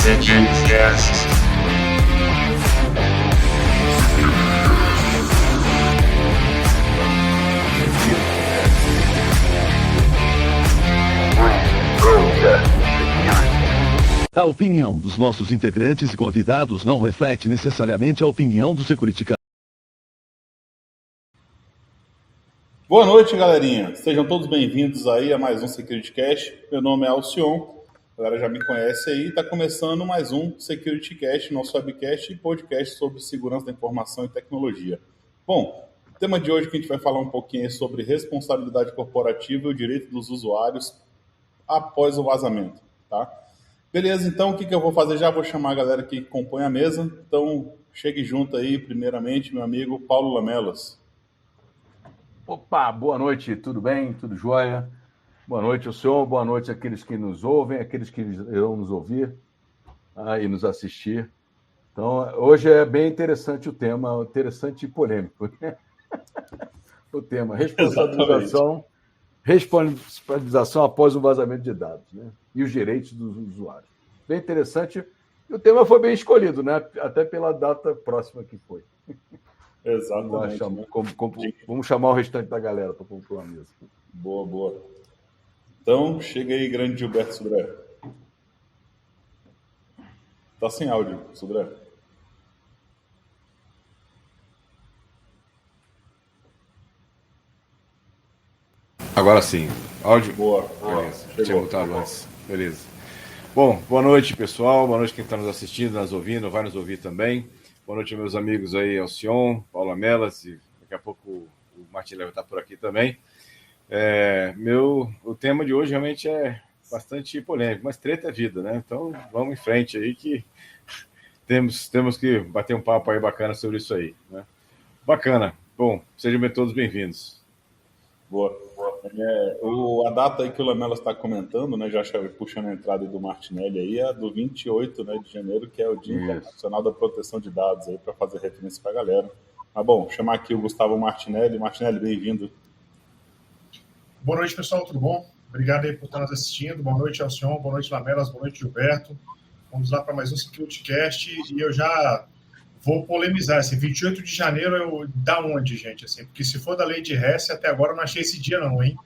SecurityCast. A opinião dos nossos integrantes e convidados não reflete necessariamente a opinião do SecurityCast. Boa noite, galerinha. Sejam todos bem-vindos aí a mais um SecurityCast. Meu nome é Alcion, a galera já me conhece aí. Está começando mais um SecurityCast, nosso webcast e podcast sobre segurança da informação e tecnologia. Bom, o tema de hoje que a gente vai falar um pouquinho é sobre responsabilidade corporativa e o direito dos usuários após o vazamento, tá? Beleza, então o que eu vou fazer? Já vou chamar a galera que compõe a mesa. Então, chegue junto aí, primeiramente, meu amigo Paulo Lamelas. Opa, boa noite, tudo bem? Tudo jóia? Boa noite ao senhor, boa noite àqueles que nos ouvem, àqueles que irão nos ouvir e nos assistir. Então, hoje é bem interessante o tema, interessante e polêmico. O tema, responsabilização após o vazamento de dados, né? E os direitos dos usuários. Bem interessante. E o tema foi bem escolhido, né? Até pela data próxima que foi. Exatamente. Vamos chamar o restante da galera para compor a mesa. Boa, boa. Então, chega aí, grande Gilberto Sudré. Tá sem áudio, Sudré. Agora sim. Áudio? Boa. Beleza. Tinha mutado antes. Beleza. Bom, boa noite, pessoal. Boa noite quem está nos assistindo, nos ouvindo, vai nos ouvir também. Boa noite, meus amigos aí, Alcion, Paulo Lamelas, e daqui a pouco o Martin vai estar por aqui também. O tema de hoje realmente é bastante polêmico, mas treta é vida, né? Então vamos em frente aí que temos que bater um papo aí bacana sobre isso aí, né? Bacana. Bom, sejam todos bem-vindos. Boa. A data aí que o Lamelas está comentando, né, já puxando a entrada do Martinelli aí, é do 28, né, de janeiro, que é o Dia Internacional da Proteção de Dados, aí para fazer referência para a galera. Mas bom, chamar aqui o Gustavo Martinelli. Martinelli, bem-vindo. Boa noite, pessoal, tudo bom? Obrigado aí por estar nos assistindo. Boa noite, Alcion, boa noite, Lamelas, boa noite, Gilberto. Vamos lá para mais um SecurityCast e eu já vou polemizar. Esse 28 de janeiro, da onde, gente? Assim, porque se for da lei de Hesse, até agora eu não achei esse dia não, hein?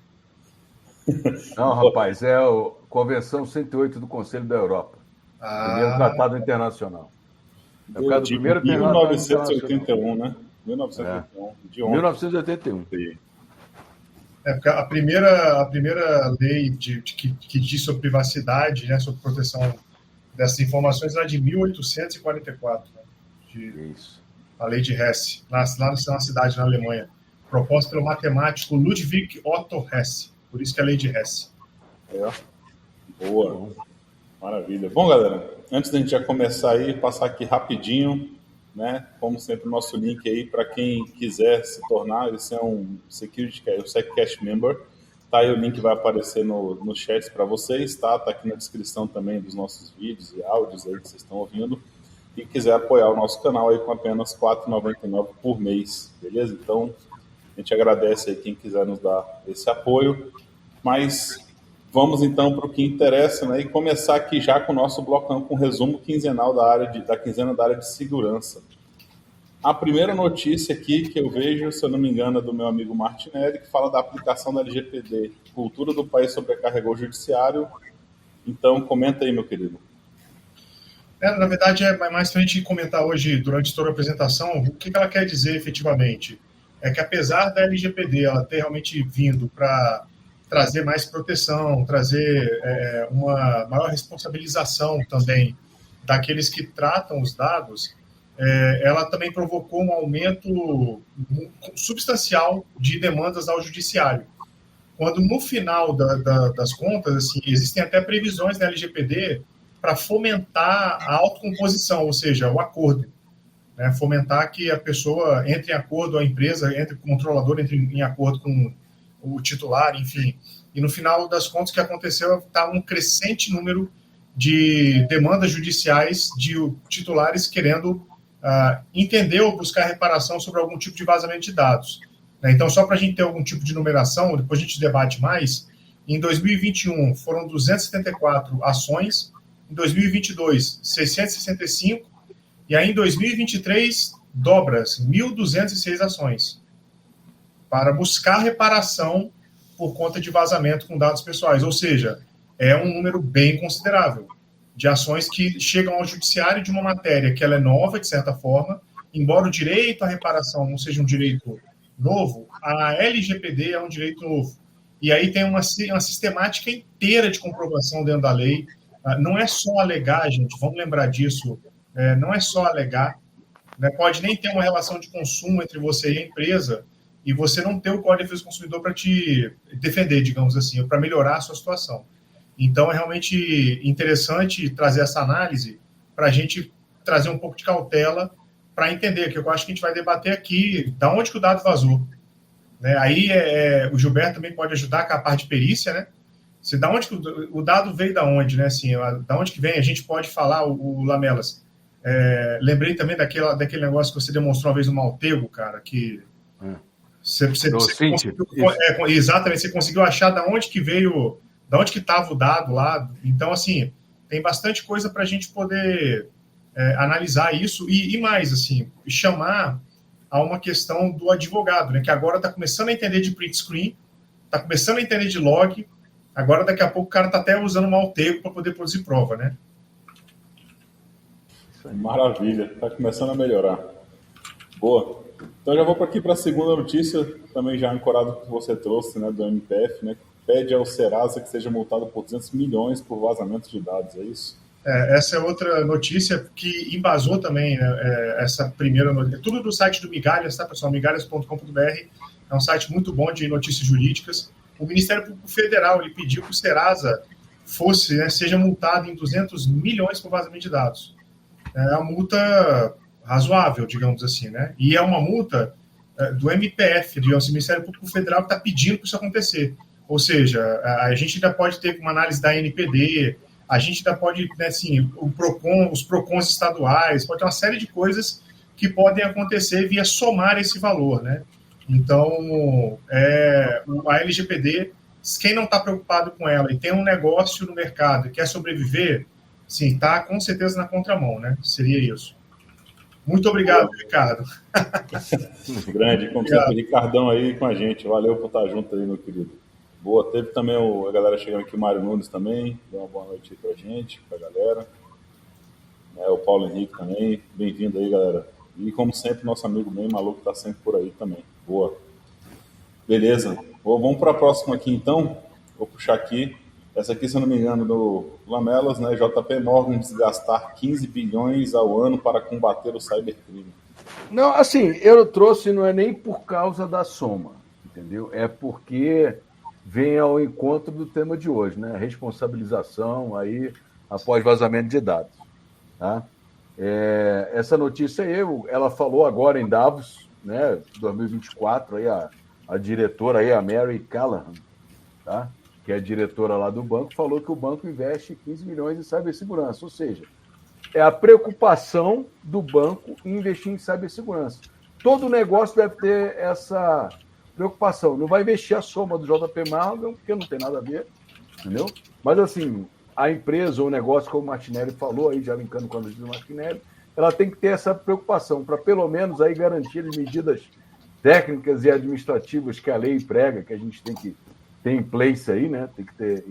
Não, rapaz, é a Convenção 108 do Conselho da Europa. Primeiro tratado internacional. É por causa do primeiro 1981, né? 1981. De ontem. 1981. Porque a primeira lei que diz sobre privacidade, né, sobre proteção dessas informações, é de 1844, né? Isso. A lei de Hesse, lá na cidade, na Alemanha, proposta pelo matemático Ludwig Otto Hesse. Por isso que é a lei de Hesse. Boa. Maravilha. Bom, galera, antes da gente já começar aí, passar aqui rapidinho, né? Como sempre, o nosso link aí para quem quiser se tornar, esse é um SecurityCast Member. Tá aí o link, vai aparecer no chat para vocês, tá? Tá aqui na descrição também dos nossos vídeos e áudios aí que vocês estão ouvindo. E quiser apoiar o nosso canal aí com apenas R$ 4,99 por mês, beleza? Então, a gente agradece aí quem quiser nos dar esse apoio. Mas vamos então para o que interessa, né? E começar aqui já com o nosso blocão com resumo quinzenal da quinzena da área de segurança. A primeira notícia aqui que eu vejo, se eu não me engano, é do meu amigo Martinelli, que fala da aplicação da LGPD. Cultura do país sobrecarregou o judiciário. Então, comenta aí, meu querido. Na verdade, é mais para a gente comentar hoje, durante toda a apresentação, o que ela quer dizer efetivamente. É que apesar da LGPD ela ter realmente vindo para trazer mais proteção, trazer uma maior responsabilização também daqueles que tratam os dados, ela também provocou um aumento substancial de demandas ao judiciário. Quando no final das contas, assim, existem até previsões da LGPD para fomentar a autocomposição, ou seja, o acordo, né? Fomentar que a pessoa entre em acordo, a empresa, entre o controlador, entre em acordo com o titular, enfim. E no final das contas, o que aconteceu está um crescente número de demandas judiciais de titulares querendo entender ou buscar reparação sobre algum tipo de vazamento de dados. Então, só para a gente ter algum tipo de numeração, depois a gente debate mais, em 2021 foram 274 ações, em 2022, 665, e aí em 2023, dobras, 1.206 ações, para buscar reparação por conta de vazamento com dados pessoais. Ou seja, é um número bem considerável de ações que chegam ao judiciário de uma matéria que ela é nova, de certa forma, embora o direito à reparação não seja um direito novo, a LGPD é um direito novo. E aí tem uma sistemática inteira de comprovação dentro da lei. Não é só alegar, gente, vamos lembrar disso, não é só alegar, né? Pode nem ter uma relação de consumo entre você e a empresa e você não ter o Código de Defesa do Consumidor para te defender, digamos assim, ou para melhorar a sua situação. Então, é realmente interessante trazer essa análise para a gente trazer um pouco de cautela para entender, que eu acho que a gente vai debater aqui da onde que o dado vazou. Né? Aí o Gilberto também pode ajudar com a parte de perícia, né? Se da onde que o dado veio da onde, né? Assim, da onde que vem, a gente pode falar, o Lamelas. Lembrei também daquele negócio que você demonstrou uma vez no Maltego, cara, que você conseguiu, exatamente, você conseguiu achar da onde que veio, da onde que estava o dado lá. Então, assim, tem bastante coisa para a gente poder analisar isso e mais, assim, chamar a uma questão do advogado, né, que agora está começando a entender de print screen, está começando a entender de log, agora daqui a pouco o cara está até usando o Maltego para poder produzir prova, né? Maravilha, está começando a melhorar. Boa. Então já vou aqui para a segunda notícia, também já ancorado que você trouxe, né, do MPF, né, que pede ao Serasa que seja multado por 200 milhões por vazamento de dados, é isso? Essa é outra notícia que embasou também, né, essa primeira notícia. Tudo do site do Migalhas, tá, pessoal? migalhas.com.br é um site muito bom de notícias jurídicas. O Ministério Público Federal ele pediu que o Serasa seja multado em 200 milhões por vazamento de dados. É uma multa razoável, digamos assim, né? E é uma multa do MPF, digamos, o Ministério Público Federal, que está pedindo para isso acontecer. Ou seja, a gente ainda pode ter uma análise da NPD, a gente ainda pode, né, assim, os PROCONs estaduais, pode ter uma série de coisas que podem acontecer via somar esse valor, né? Então, a LGPD, quem não está preocupado com ela e tem um negócio no mercado e quer sobreviver, sim, está com certeza na contramão, né? Seria isso. Muito obrigado, Ricardo. Grande, como sempre, Ricardão aí com a gente. Valeu por estar junto aí, meu querido. Boa, teve também a galera chegando aqui, o Mário Nunes também, deu uma boa noite aí pra gente, pra galera. O Paulo Henrique também, bem-vindo aí, galera. E como sempre, nosso amigo bem maluco tá sempre por aí também. Boa. Beleza. Vamos para a próxima aqui então. Vou puxar aqui. Essa aqui, se eu não me engano, do Lamelas, né? JP Morgan desgastar 15 bilhões ao ano para combater o cybercrime. Não, assim, eu trouxe não é nem por causa da soma, entendeu? É porque vem ao encontro do tema de hoje, né? Responsabilização aí após vazamento de dados, tá? Essa notícia aí, ela falou agora em Davos, né? 2024, aí a diretora aí, a Mary Callahan, tá? Que é a diretora lá do banco, falou que o banco investe 15 milhões em cibersegurança, ou seja, é a preocupação do banco em investir em cibersegurança. Todo negócio deve ter essa preocupação. Não vai investir a soma do JP Morgan, porque não tem nada a ver, entendeu? Mas, assim, a empresa ou o negócio, como o Martinelli falou, aí já linkando com a notícia do Martinelli, ela tem que ter essa preocupação para, pelo menos, aí garantir as medidas técnicas e administrativas que a lei prega, que a gente tem que ter em place aí, né? Tem que ter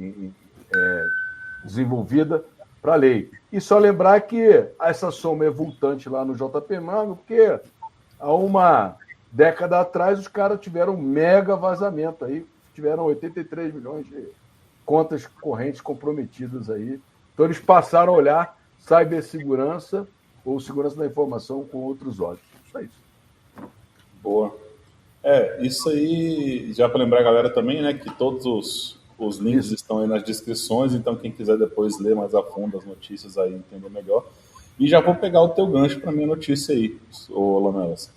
desenvolvida para a lei. E só lembrar que essa soma é vultante lá no JP Morgan, porque há uma década atrás os caras tiveram um mega vazamento aí, tiveram 83 milhões de contas correntes comprometidas aí. Então eles passaram a olhar cibersegurança ou segurança da informação com outros olhos. Só isso. Boa. Isso aí, já para lembrar a galera também, né, que todos os links estão aí nas descrições, então quem quiser depois ler mais a fundo as notícias aí, entender melhor. E já vou pegar o teu gancho para minha notícia aí, ô Lamelas.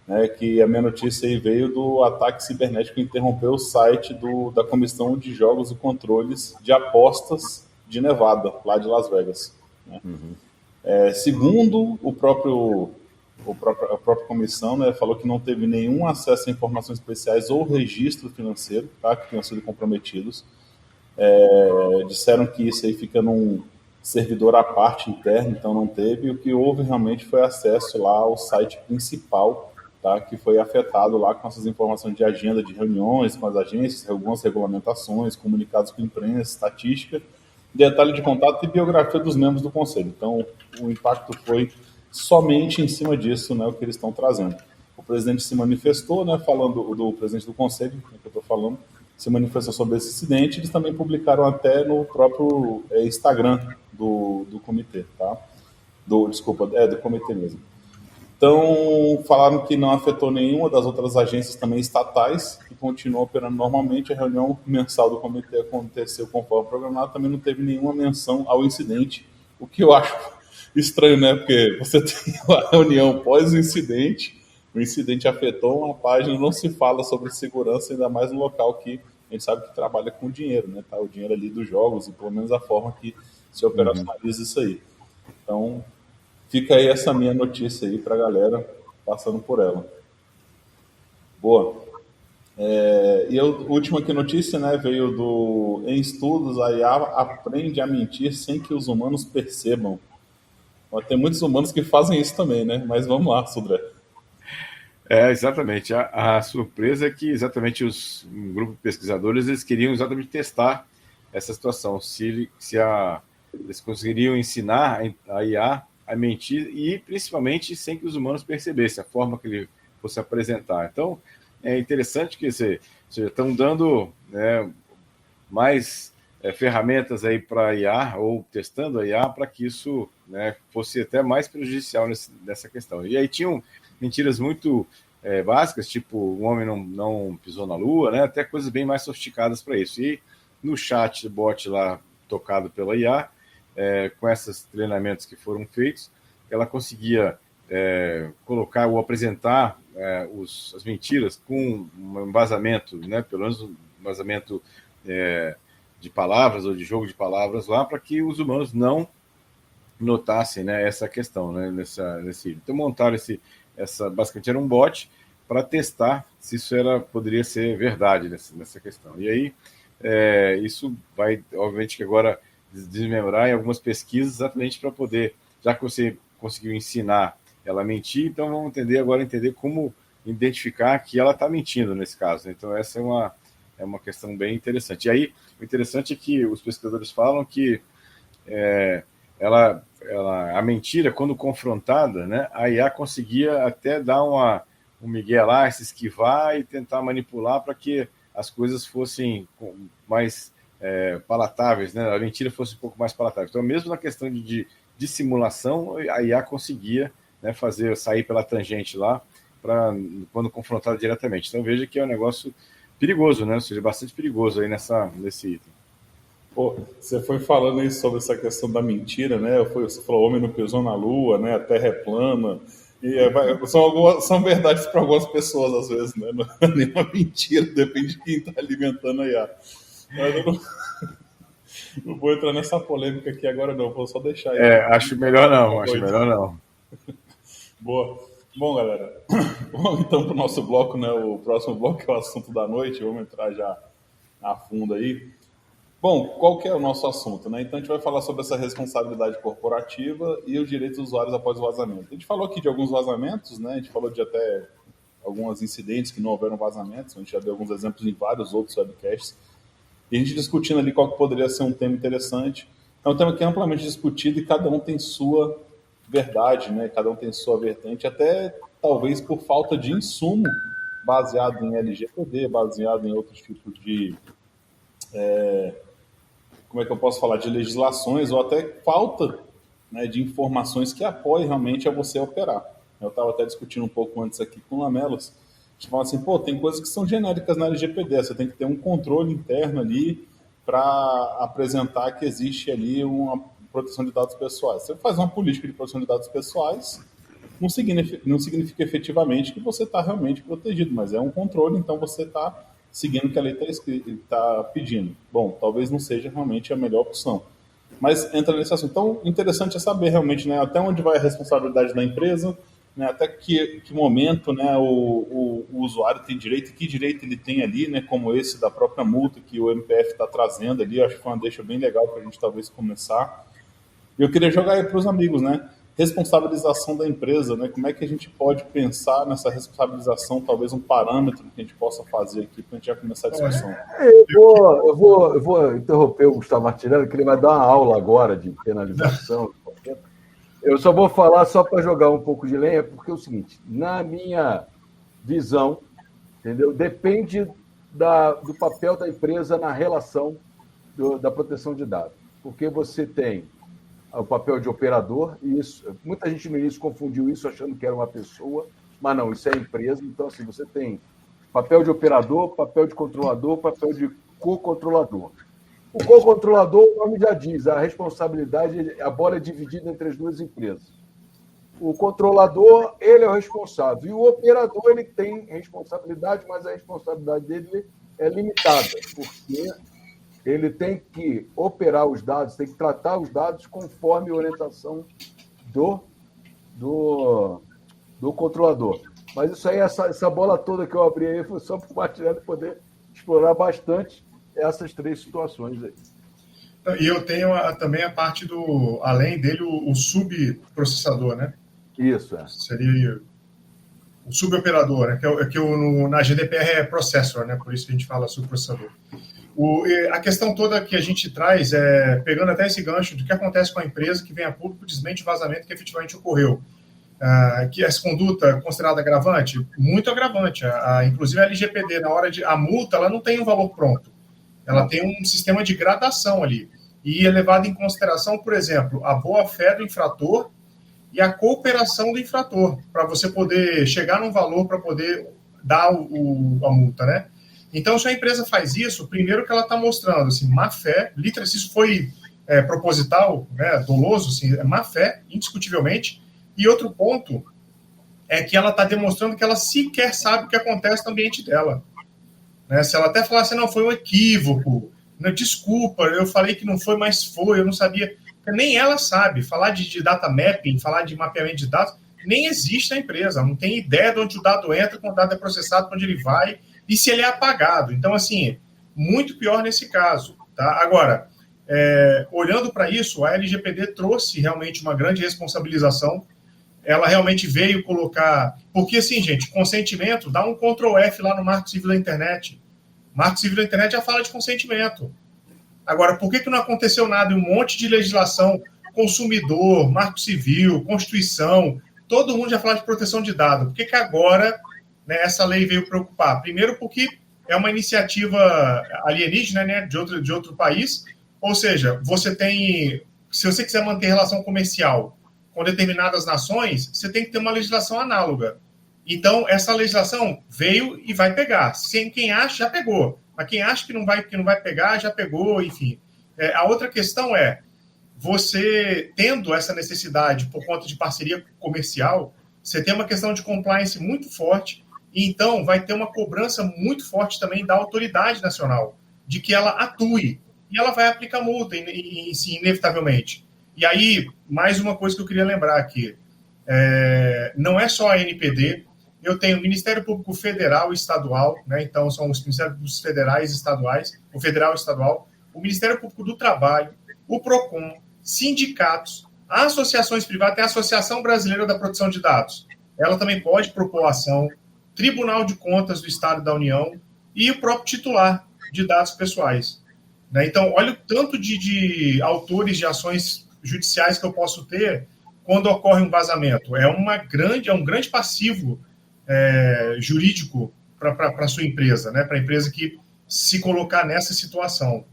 né, que a minha notícia aí veio do ataque cibernético que interrompeu o site da Comissão de Jogos e Controles de Apostas de Nevada, lá de Las Vegas. Né? Segundo a própria comissão, né, falou que não teve nenhum acesso a informações especiais ou registro financeiro, tá, que tenham sido comprometidos. Disseram que isso aí fica num servidor à parte interno, então não teve. O que houve realmente foi acesso lá ao site principal, tá, que foi afetado lá com essas informações de agenda de reuniões com as agências, algumas regulamentações, comunicados com a imprensa, estatística, detalhe de contato e biografia dos membros do conselho. Então, o impacto foi somente em cima disso, né, o que eles estão trazendo. O presidente se manifestou, né, falando do presidente do conselho, que eu estou falando, se manifestou sobre esse incidente. Eles também publicaram até no próprio Instagram do comitê, tá? Do comitê mesmo. Então, falaram que não afetou nenhuma das outras agências também estatais, que continuam operando normalmente. A reunião mensal do comitê aconteceu conforme programado, também não teve nenhuma menção ao incidente, o que eu acho estranho, né? Porque você tem uma reunião pós o incidente afetou uma página, não se fala sobre segurança, ainda mais no local que a gente sabe que trabalha com dinheiro, né? Tá? O dinheiro ali dos jogos, e pelo menos a forma que se operacionaliza isso aí. Então, fica aí essa minha notícia aí para a galera, passando por ela. Boa. E a última aqui notícia, né, veio em estudos, a IA aprende a mentir sem que os humanos percebam. Tem muitos humanos que fazem isso também, né? Mas vamos lá, Sudré. Exatamente. A surpresa é que exatamente um grupo de pesquisadores eles queriam exatamente testar essa situação, se eles conseguiriam ensinar a IA a mentir e principalmente sem que os humanos percebessem a forma que ele fosse apresentar. Então, é interessante que vocês estão dando, né, mais ferramentas aí para a IA, ou testando a IA para que isso, né, fosse até mais prejudicial nessa questão. E aí tinham mentiras muito básicas, tipo o homem não pisou na lua, né, até coisas bem mais sofisticadas para isso. E no chat bot lá tocado pela IA, com esses treinamentos que foram feitos, ela conseguia colocar ou apresentar as mentiras com um embasamento, né, pelo menos um embasamento de palavras ou de jogo de palavras lá, para que os humanos não notassem, né, essa questão, né, então montaram basicamente era um bot para testar se isso poderia ser verdade nessa questão. E aí isso vai, obviamente, que agora desmembrar em algumas pesquisas exatamente para poder, já que você conseguiu ensinar ela a mentir, então vamos entender como identificar que ela está mentindo nesse caso. Então essa é uma questão bem interessante. E aí o interessante é que os pesquisadores falam que a mentira, quando confrontada, né, a IA conseguia até dar um migué lá, se esquivar e tentar manipular para que as coisas fossem mais palatáveis, né? A mentira fosse um pouco mais palatável. Então, mesmo na questão de simulação, a IA conseguia, né, sair pela tangente lá, quando confrontada diretamente. Então, veja que é um negócio perigoso, né? Ou seja, bastante perigoso aí nesse item. Pô, você foi falando aí sobre essa questão da mentira, né? Você falou, o homem não pisou na lua, né? A terra é plana. E são verdades para algumas pessoas, às vezes, né? Não é nenhuma mentira, depende de quem está alimentando a IA. Mas eu não vou entrar nessa polêmica aqui agora, não. Vou só deixar aí. Acho melhor não. Boa. Bom, galera, vamos então para o nosso bloco, né? O próximo bloco é o assunto da noite. Vamos entrar já a fundo aí. Bom, qual que é o nosso assunto, né? Então a gente vai falar sobre essa responsabilidade corporativa e os direitos dos usuários após o vazamento. A gente falou aqui de alguns vazamentos, né? A gente falou de até alguns incidentes que não houveram vazamentos. A gente já deu alguns exemplos em vários outros webcasts. E a gente discutindo ali qual que poderia ser um tema interessante. É um tema que é amplamente discutido e cada um tem sua verdade, né? Cada um tem sua vertente, até talvez por falta de insumo baseado em LGPD, baseado em outros tipos de... como é que eu posso falar? De legislações ou até falta, né, de informações que apoiem realmente a você operar. Eu estava até discutindo um pouco antes aqui com o Lamelas. A gente fala assim, tem coisas que são genéricas na LGPD, você tem que ter um controle interno ali para apresentar que existe ali uma proteção de dados pessoais. Você faz uma política de proteção de dados pessoais, não significa efetivamente que você está realmente protegido, mas é um controle, então você está seguindo o que a lei está pedindo. Bom, talvez não seja realmente a melhor opção. Mas entra nesse assunto. Então, interessante é saber realmente, né, até onde vai a responsabilidade da empresa, né, até que momento, né, o usuário tem direito e que direito ele tem ali, né, como esse da própria multa que o MPF está trazendo ali. Eu acho que foi uma deixa bem legal para a gente talvez começar. E eu queria jogar aí para os amigos, né? Responsabilização da empresa, né? Como é que a gente pode pensar nessa responsabilização, talvez um parâmetro que a gente possa fazer aqui para a gente já começar a discussão? Eu vou interromper o Gustavo Martinelli, que ele vai dar uma aula agora de penalização. Eu só vou falar só para jogar um pouco de lenha, porque é o seguinte, na minha visão, entendeu? Depende do papel da empresa na relação da proteção de dados. Porque você tem o papel de operador, e isso, muita gente no início confundiu isso achando que era uma pessoa, mas não, isso é empresa. Então, assim, você tem papel de operador, papel de controlador, papel de co-controlador. O co-controlador, o nome já diz, a responsabilidade, a bola é dividida entre as duas empresas. O controlador, ele é o responsável, e o operador, ele tem responsabilidade, mas a responsabilidade dele é limitada, porque ele tem que operar os dados, tem que tratar os dados conforme a orientação do controlador. Mas isso aí, essa bola toda que eu abri aí, foi só para o Martinelli poder explorar bastante essas três situações aí. E eu tenho também a parte do, além dele, o subprocessador, né? Isso, Seria o suboperador, né? Que na GDPR é processor, né? Por isso que a gente fala subprocessador. A questão toda que a gente traz, pegando até esse gancho do que acontece com a empresa que vem a público desmente o vazamento que efetivamente ocorreu. Que essa conduta é considerada agravante? Muito agravante. Inclusive a LGPD, na hora a multa, ela não tem um valor pronto. Ela tem um sistema de gradação ali. E é levado em consideração, por exemplo, a boa-fé do infrator e a cooperação do infrator, para você poder chegar num valor para poder dar a multa, né? Então, se a empresa faz isso, primeiro que ela está mostrando, assim, má fé, literalmente, se isso foi proposital, né, doloso, assim, é má fé, indiscutivelmente. E outro ponto é que ela está demonstrando que ela sequer sabe o que acontece no ambiente dela. Né? Se ela até falar assim, não, foi um equívoco, não, desculpa, eu falei que não foi, mas foi, eu não sabia. Nem ela sabe. Falar de data mapping, falar de mapeamento de dados, nem existe na empresa, não tem ideia de onde o dado entra, quando o dado é processado, para onde ele vai, e se ele é apagado. Então, assim, muito pior nesse caso. Tá? Agora, olhando para isso, a LGPD trouxe realmente uma grande responsabilização. Ela realmente veio colocar... Porque, assim, gente, consentimento, dá um Ctrl+F lá no Marco Civil da Internet. O Marco Civil da Internet já fala de consentimento. Agora, por que não aconteceu nada em um monte de legislação, consumidor, Marco Civil, Constituição, todo mundo já fala de proteção de dados? Por que agora, né, essa lei veio preocupar? Primeiro porque é uma iniciativa alienígena, né, de outro país, ou seja, você tem, se você quiser manter relação comercial com determinadas nações, você tem que ter uma legislação análoga. Então, essa legislação veio e vai pegar. Quem acha, já pegou. Mas quem acha que não vai pegar, já pegou, enfim. A outra questão é, você tendo essa necessidade por conta de parceria comercial, você tem uma questão de compliance muito forte, e então vai ter uma cobrança muito forte também da autoridade nacional, de que ela atue, e ela vai aplicar multa, inevitavelmente. E aí, mais uma coisa que eu queria lembrar aqui, não é só a NPD, eu tenho o Ministério Público Federal e Estadual, né? Então são os Ministérios Federais e Estaduais, o Federal e Estadual, o Ministério Público do Trabalho, o PROCON, sindicatos, associações privadas, tem a Associação Brasileira da Proteção de Dados. Ela também pode propor ação, Tribunal de Contas do Estado e da União e o próprio titular de dados pessoais. Né? Então, olha o tanto de autores de ações judiciais que eu posso ter quando ocorre um vazamento. É um grande passivo jurídico para a sua empresa, né? Para a empresa que se colocar nessa situação.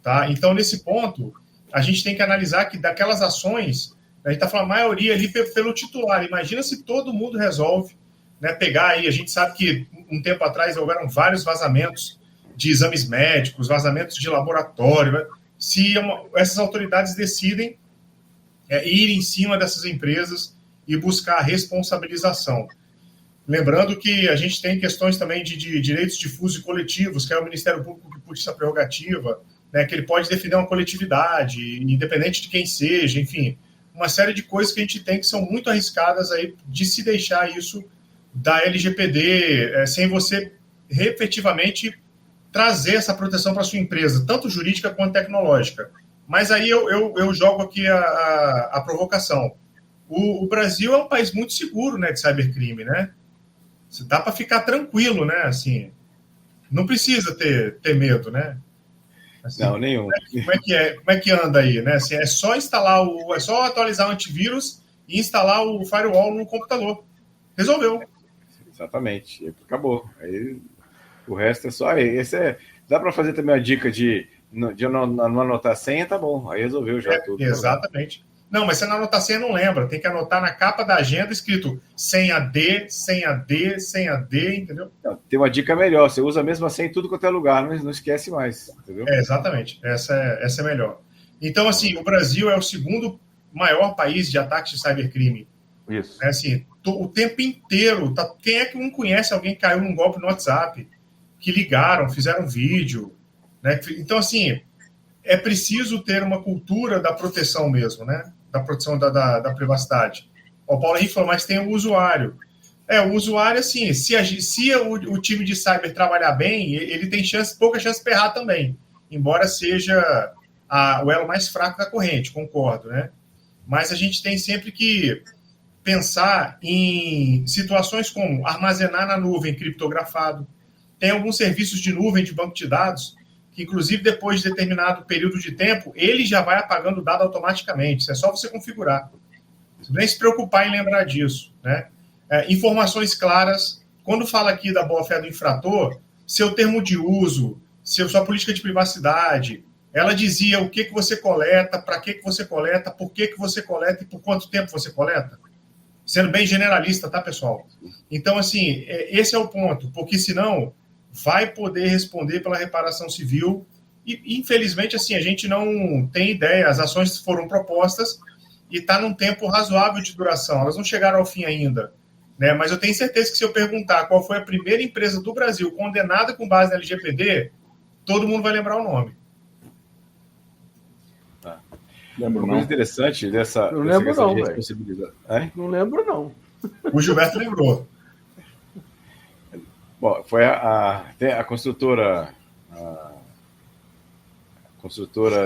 Tá? Então, nesse ponto, a gente tem que analisar que daquelas ações, a gente está falando a maioria ali pelo titular. Imagina se todo mundo resolve, né, pegar aí. A gente sabe que um tempo atrás houveram vários vazamentos de exames médicos, vazamentos de laboratório. Se essas autoridades decidem ir em cima dessas empresas e buscar a responsabilização. Lembrando que a gente tem questões também de direitos difusos e coletivos, que é o Ministério Público que puxa essa prerrogativa, né, que ele pode defender uma coletividade, independente de quem seja, enfim, uma série de coisas que a gente tem que são muito arriscadas aí de se deixar isso da LGPD, sem você efetivamente trazer essa proteção para a sua empresa, tanto jurídica quanto tecnológica. Mas aí eu jogo aqui a provocação. O Brasil é um país muito seguro, né, de cybercrime, né? Dá para ficar tranquilo, né? Assim, não precisa ter medo, né? Assim, não, nenhum. Como é que anda aí, né? Assim, é só atualizar o antivírus e instalar o firewall no computador. Resolveu. Exatamente. Acabou. Aí, o resto é só. Dá para fazer também a dica de não anotar a senha, tá bom. Aí resolveu já tudo. Exatamente. Não, mas você não anotar a senha, não lembra. Tem que anotar na capa da agenda escrito senha D, entendeu? Não, tem uma dica melhor. Você usa a mesma senha em tudo quanto é lugar, não esquece mais, entendeu? Exatamente. Essa é melhor. Então, assim, o Brasil é o segundo maior país de ataques de cybercrime. Isso. É assim, o tempo inteiro. Quem é que não conhece alguém que caiu num golpe no WhatsApp? Que ligaram, fizeram vídeo. Né? Então, assim, é preciso ter uma cultura da proteção mesmo, né? Da proteção da privacidade. O Paulo Henrique falou, mas tem o usuário. O usuário, assim, se o time de cyber trabalhar bem, ele tem pouca chance de errar também, embora seja o elo mais fraco da corrente, concordo, né? Mas a gente tem sempre que pensar em situações como armazenar na nuvem criptografado. Tem alguns serviços de nuvem de banco de dados que, inclusive, depois de determinado período de tempo, ele já vai apagando o dado automaticamente. Isso é só você configurar. Você nem se preocupar em lembrar disso, né? Informações claras. Quando fala aqui da boa-fé do infrator, seu termo de uso, sua política de privacidade, ela dizia o que você coleta, para que você coleta, por que você coleta e por quanto tempo você coleta. Sendo bem generalista, tá, pessoal? Então, assim, esse é o ponto, porque senão vai poder responder pela reparação civil e, infelizmente, assim, a gente não tem ideia, as ações foram propostas e está num tempo razoável de duração, elas não chegaram ao fim ainda, né? Mas eu tenho certeza que se eu perguntar qual foi a primeira empresa do Brasil condenada com base na LGPD, todo mundo vai lembrar o nome. Lembro, uma coisa interessante dessa questão de responsabilidade. Não lembro, não. O Gilberto lembrou. Bom, foi a construtora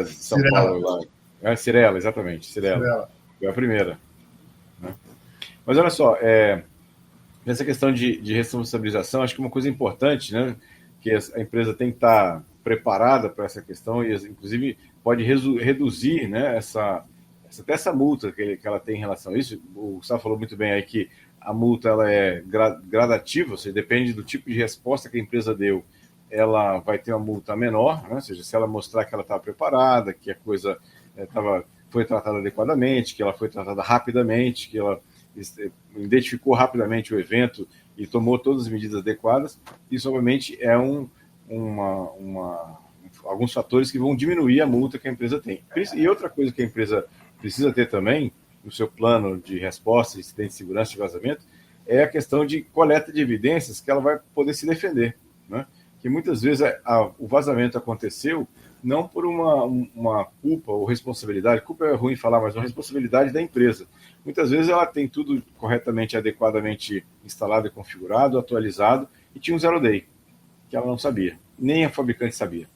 de São Cirela. Paulo lá. Cirela, exatamente. Cirela. Foi a primeira. Né? Mas olha só, nessa questão de responsabilização, acho que uma coisa importante, né, que a empresa tem que estar preparada para essa questão e, inclusive, pode reduzir, né, até essa multa que ela tem em relação a isso. O Gustavo falou muito bem aí que a multa ela é gradativa, ou seja, depende do tipo de resposta que a empresa deu, ela vai ter uma multa menor, né? Ou seja, se ela mostrar que ela está preparada, que a coisa foi tratada adequadamente, que ela foi tratada rapidamente, que ela identificou rapidamente o evento e tomou todas as medidas adequadas, isso obviamente é alguns fatores que vão diminuir a multa que a empresa tem. E outra coisa que a empresa precisa ter também, no seu plano de resposta, incidente de segurança e vazamento, é a questão de coleta de evidências que ela vai poder se defender. Né? Que muitas vezes o vazamento aconteceu não por uma culpa ou responsabilidade, culpa é ruim falar, mas uma responsabilidade da empresa. Muitas vezes ela tem tudo corretamente, adequadamente instalado e configurado, atualizado, e tinha um zero day, que ela não sabia, nem a fabricante sabia.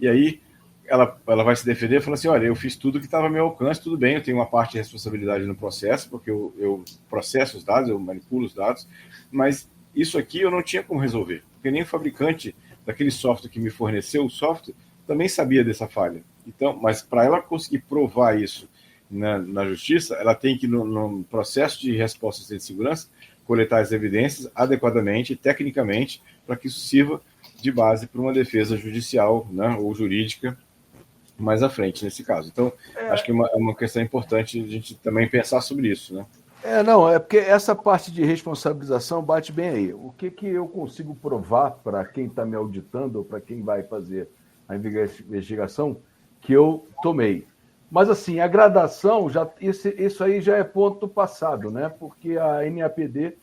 E aí ela vai se defender falando assim, olha, eu fiz tudo que estava ao meu alcance, tudo bem, eu tenho uma parte de responsabilidade no processo, porque eu processo os dados, eu manipulo os dados, mas isso aqui eu não tinha como resolver, porque nem o fabricante daquele software que me forneceu o software também sabia dessa falha. Então, mas para ela conseguir provar isso na justiça, ela tem que, no processo de resposta de segurança, coletar as evidências adequadamente, tecnicamente, para que isso sirva de base para uma defesa judicial, né, ou jurídica mais à frente, nesse caso. Então, acho que é uma questão importante a gente também pensar sobre isso, né? É porque essa parte de responsabilização bate bem aí. O que eu consigo provar para quem está me auditando ou para quem vai fazer a investigação que eu tomei? Mas, assim, a gradação, isso aí já é ponto passado, né? Porque a NAPD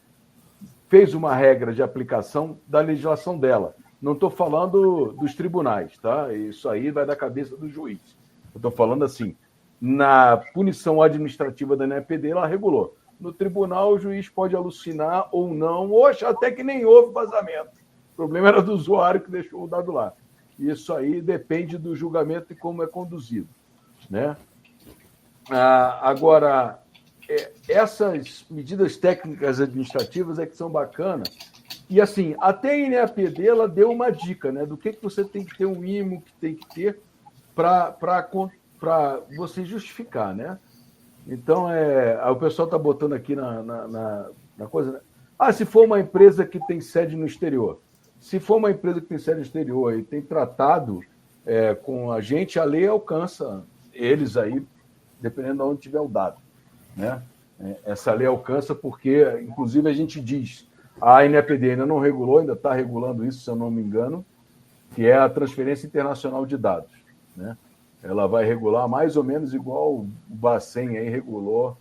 fez uma regra de aplicação da legislação dela. Não estou falando dos tribunais, tá? Isso aí vai da cabeça do juiz. Eu estou falando assim, na punição administrativa da NAPD, ela regulou. No tribunal, o juiz pode alucinar ou não, ou achar até que nem houve vazamento. O problema era do usuário que deixou o dado lá. Isso aí depende do julgamento e como é conduzido, né? Agora, essas medidas técnicas administrativas é que são bacanas. E, assim, até a NAPD ela deu uma dica, né, do que você tem que ter, um mínimo que tem que ter para você justificar, né? Então, o pessoal está botando aqui na coisa, né? Se for uma empresa que tem sede no exterior. Se for uma empresa que tem sede no exterior e tem tratado com a gente, a lei alcança eles aí, dependendo de onde tiver o dado, né? Essa lei alcança porque, inclusive, a gente diz, a NAPD ainda não regulou, ainda está regulando isso, se eu não me engano, que é a transferência internacional de dados, né? Ela vai regular mais ou menos igual o Bacen aí regulou,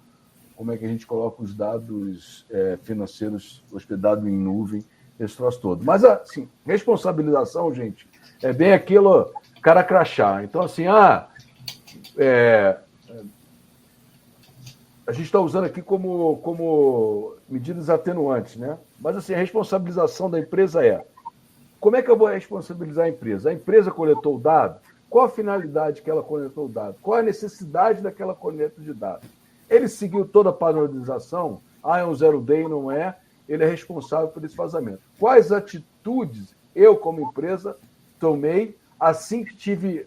como é que a gente coloca os dados financeiros hospedados em nuvem, esse troço todo. Mas, assim, responsabilização, gente, é bem aquilo, cara crachá. Então, assim, a gente está usando aqui como medidas atenuantes, né? Mas, assim, a responsabilização da empresa como é que eu vou responsabilizar a empresa? A empresa coletou o dado? Qual a finalidade que ela coletou o dado? Qual a necessidade daquela coleta de dados? Ele seguiu toda a padronização? É um zero day, não é? Ele é responsável por esse vazamento. Quais atitudes eu, como empresa, tomei assim que tive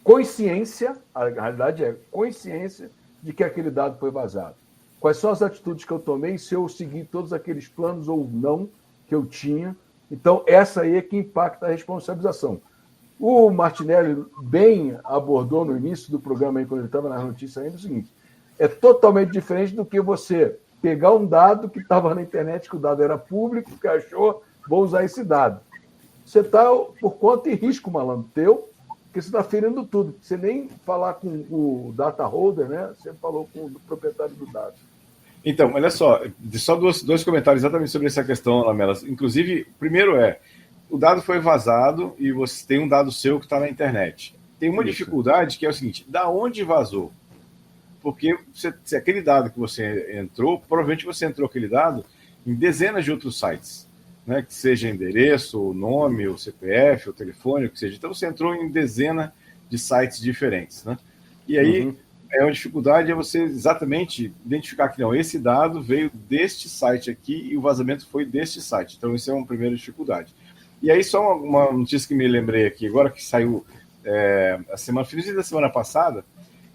consciência, a realidade é consciência de que aquele dado foi vazado? Quais são as atitudes que eu tomei, se eu segui todos aqueles planos ou não que eu tinha? Então, essa aí é que impacta a responsabilização. O Martinelli bem abordou no início do programa, aí, quando ele estava nas notícias ainda, o seguinte: é totalmente diferente do que você pegar um dado que estava na internet, que o dado era público, que achou, vou usar esse dado. Você está por conta e risco, malandro, teu, porque você está ferindo tudo. Você nem falar com o data holder, né? Você falou com o proprietário do dado. Então, olha só dois comentários exatamente sobre essa questão, Lamelas. Inclusive, primeiro o dado foi vazado e você tem um dado seu que está na internet. Tem uma dificuldade que é o seguinte: da onde vazou? Porque se aquele dado que você entrou, provavelmente você entrou aquele dado em dezenas de outros sites, né? Que seja endereço, o nome, o CPF, o telefone, o que seja. Então você entrou em dezenas de sites diferentes, né? E aí uma dificuldade é você exatamente identificar que não, esse dado veio deste site aqui e o vazamento foi deste site. Então isso é uma primeira dificuldade. E aí só uma notícia que me lembrei aqui, agora que saiu finalzinho da semana passada,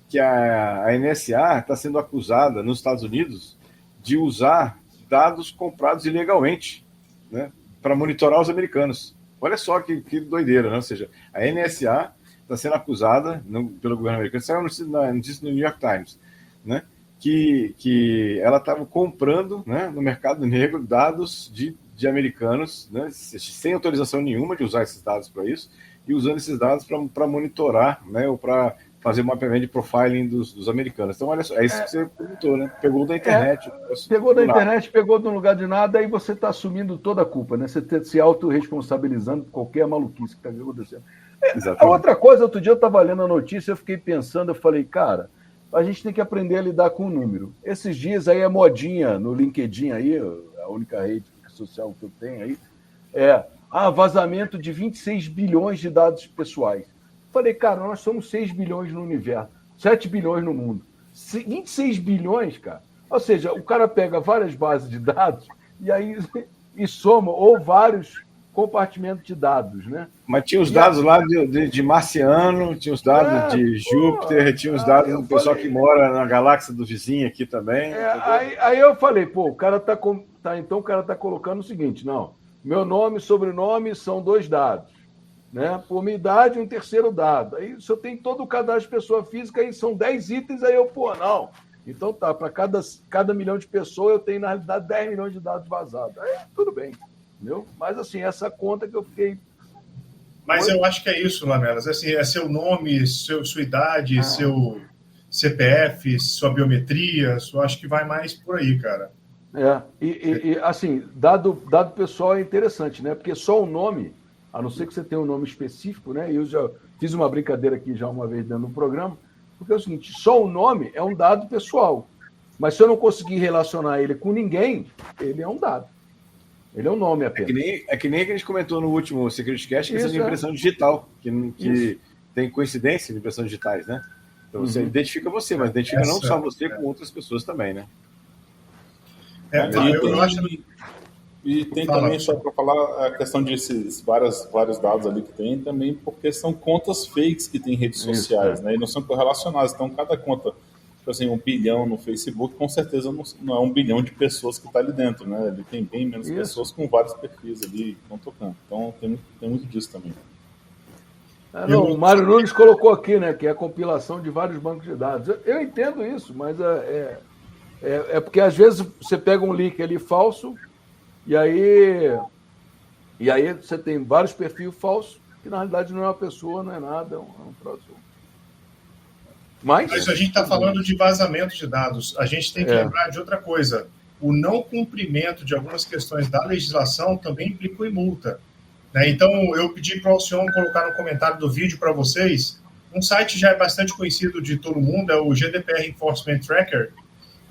que a NSA está sendo acusada nos Estados Unidos de usar dados comprados ilegalmente, né, para monitorar os americanos. Olha só que doideira, né? Ou seja, a NSA está sendo acusada pelo governo americano, saiu uma notícia no New York Times, né, que ela estava comprando, né, no mercado negro dados de americanos, né, sem autorização nenhuma de usar esses dados para isso, e usando esses dados para monitorar, né, ou para fazer um mapeamento de profiling dos americanos. Então, olha só, é isso que você perguntou, né? Pegou da internet. Pegou da internet, pegou de um lugar de nada, aí você está assumindo toda a culpa, né? Você está se autorresponsabilizando por qualquer maluquice que está acontecendo. A outra coisa, outro dia eu estava lendo a notícia, eu fiquei pensando, eu falei, cara, a gente tem que aprender a lidar com o número. Esses dias aí é modinha no LinkedIn aí, a única rede social que eu tenho aí, vazamento de 26 bilhões de dados pessoais. Falei, cara, nós somos 6 bilhões no universo, 7 bilhões no mundo. 26 bilhões, cara. Ou seja, o cara pega várias bases de dados e soma, ou vários compartimentos de dados, né? Mas tinha os dados lá de marciano, tinha os dados de Júpiter, tinha os dados do pessoal que mora na galáxia do vizinho aqui também. Aí eu falei, o cara então o cara está colocando o seguinte, não, meu nome e sobrenome são 2 dados. Né? Por minha idade, um terceiro dado. Aí, se eu tenho todo o cadastro de pessoa física, aí são 10 itens, aí não. Então tá, para cada milhão de pessoas, eu tenho, na realidade, 10 milhões de dados vazados. Aí tudo bem, entendeu? Mas, assim, essa conta que eu fiquei Mas eu acho que é isso, Lamelas. Assim, é seu nome, sua idade, seu CPF, sua biometria. Eu acho que vai mais por aí, cara. Assim, dado pessoal é interessante, né? Porque só o nome, a não ser que você tenha um nome específico, né? Eu já fiz uma brincadeira aqui já uma vez dentro do programa, porque é o seguinte, só o nome é um dado pessoal. Mas se eu não conseguir relacionar ele com ninguém, ele é um dado. Ele é um nome apenas. É que nem a gente comentou no último Security Cast, que é de impressão digital, que tem coincidência de impressão digitais, né? Então você identifica você, mas identifica não só você, com outras pessoas também, né? E tem também, só para falar, a questão desses vários dados ali que tem, também porque são contas fakes que tem em redes sociais, né? E não são correlacionadas. Então, cada conta, tipo assim, 1 bilhão no Facebook, com certeza não é 1 bilhão de pessoas que está ali dentro, né? Ele tem bem menos pessoas com vários perfis ali que estão tocando. Então, tem muito disso também. O Mário Nunes colocou aqui, né, que é a compilação de vários bancos de dados. Eu entendo isso, mas é porque às vezes você pega um link ali falso e aí você tem vários perfis falsos que na realidade não é uma pessoa, não é nada, é um próximo. Mas a gente está falando de vazamento de dados. A gente tem que lembrar de outra coisa. O não cumprimento de algumas questões da legislação também implica em multa. Né? Então, eu pedi para o Alcione colocar no comentário do vídeo para vocês. Um site já é bastante conhecido de todo mundo, é o GDPR Enforcement Tracker,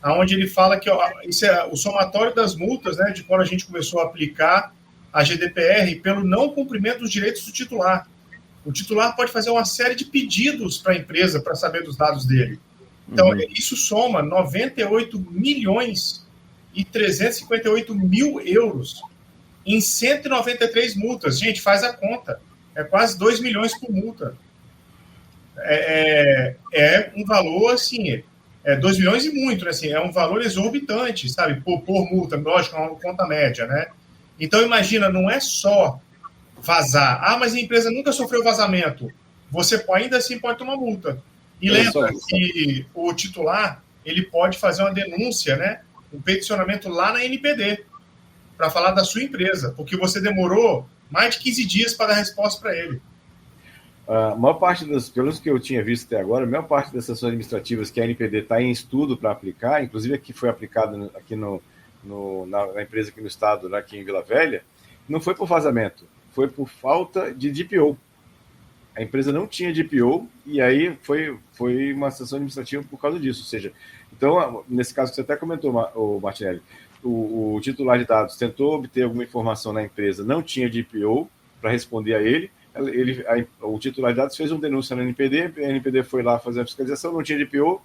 onde ele fala que isso é o somatório das multas, né, de quando a gente começou a aplicar a GDPR pelo não cumprimento dos direitos do titular. O titular pode fazer uma série de pedidos para a empresa para saber dos dados dele. Então, isso soma 98 milhões e 358 mil euros em 193 multas. Gente, faz a conta. É quase 2 milhões por multa. É um valor, assim, 2 milhões e muito, né? Assim, é um valor exorbitante, sabe? Por multa, lógico, é uma conta média, né? Então, imagina, não é só vazar. Mas a empresa nunca sofreu vazamento. Você ainda assim pode tomar multa. E lembra que o titular, ele pode fazer uma denúncia, né? Um peticionamento lá na NPD, para falar da sua empresa, porque você demorou mais de 15 dias para dar resposta para ele. A maior parte pelos que eu tinha visto até agora, a maior parte das ações administrativas que a NPD está em estudo para aplicar, inclusive aqui foi aplicado aqui na empresa aqui no estado, aqui em Vila Velha, não foi por vazamento, foi por falta de DPO. A empresa não tinha DPO e aí foi uma sanção administrativa por causa disso. Ou seja, então, nesse caso que você até comentou, Martinelli, o titular de dados tentou obter alguma informação na empresa, não tinha DPO para responder a ele, o titular de dados fez uma denúncia na NPD, a NPD foi lá fazer a fiscalização, não tinha DPO,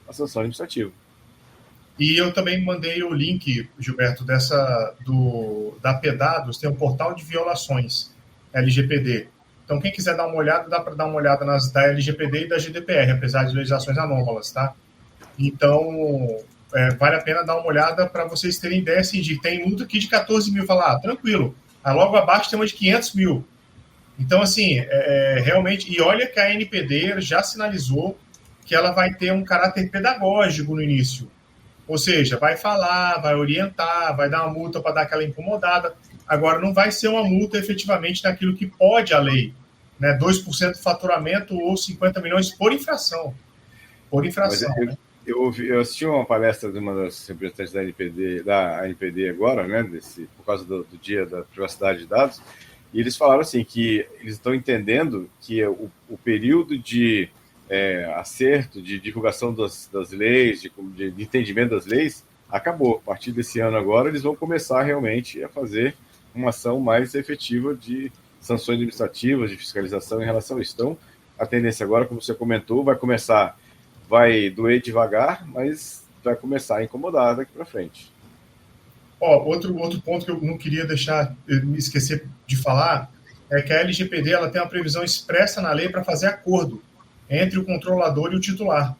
a sanção administrativa. E eu também mandei o link, Gilberto, da PEDADOS, tem um portal de violações, LGPD. Então, quem quiser dar uma olhada, dá para dar uma olhada da LGPD e da GDPR, apesar de legislações anômalas, tá? Então, vale a pena dar uma olhada para vocês terem ideia, assim, tem multa aqui de 14 mil, falar, tranquilo. Aí logo abaixo tem uma de 500 mil. Então, assim, realmente... E olha que a NPD já sinalizou que ela vai ter um caráter pedagógico no início. Ou seja, vai falar, vai orientar, vai dar uma multa para dar aquela incomodada. Agora, não vai ser uma multa efetivamente naquilo que pode a lei. Né? 2% do faturamento ou 50 milhões por infração. Por infração, né? Eu assisti uma palestra de uma das representantes da NPD agora, né, por causa do Dia da Privacidade de Dados, e eles falaram assim que eles estão entendendo que o período de acerto, de divulgação das leis, de entendimento das leis, acabou. A partir desse ano agora, eles vão começar realmente a fazer uma ação mais efetiva de sanções administrativas, de fiscalização em relação a isso. Então, a tendência agora, como você comentou, vai doer devagar, mas vai começar a incomodar daqui para frente. Outro ponto que eu não queria me esquecer de falar é que a LGPD ela tem uma previsão expressa na lei para fazer acordo entre o controlador e o titular.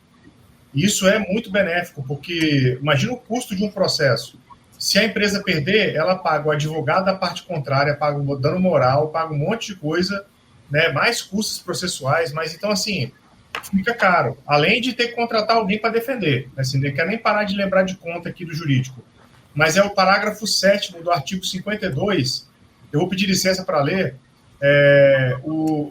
Isso é muito benéfico, porque imagina o custo de um processo. Se a empresa perder, ela paga o advogado da parte contrária, paga o dano moral, paga um monte de coisa, né, mais custos processuais, mas então, assim, fica caro. Além de ter que contratar alguém para defender. Assim, não quero nem parar de lembrar de conta aqui do jurídico. Mas é o parágrafo 7º do artigo 52, eu vou pedir licença para ler,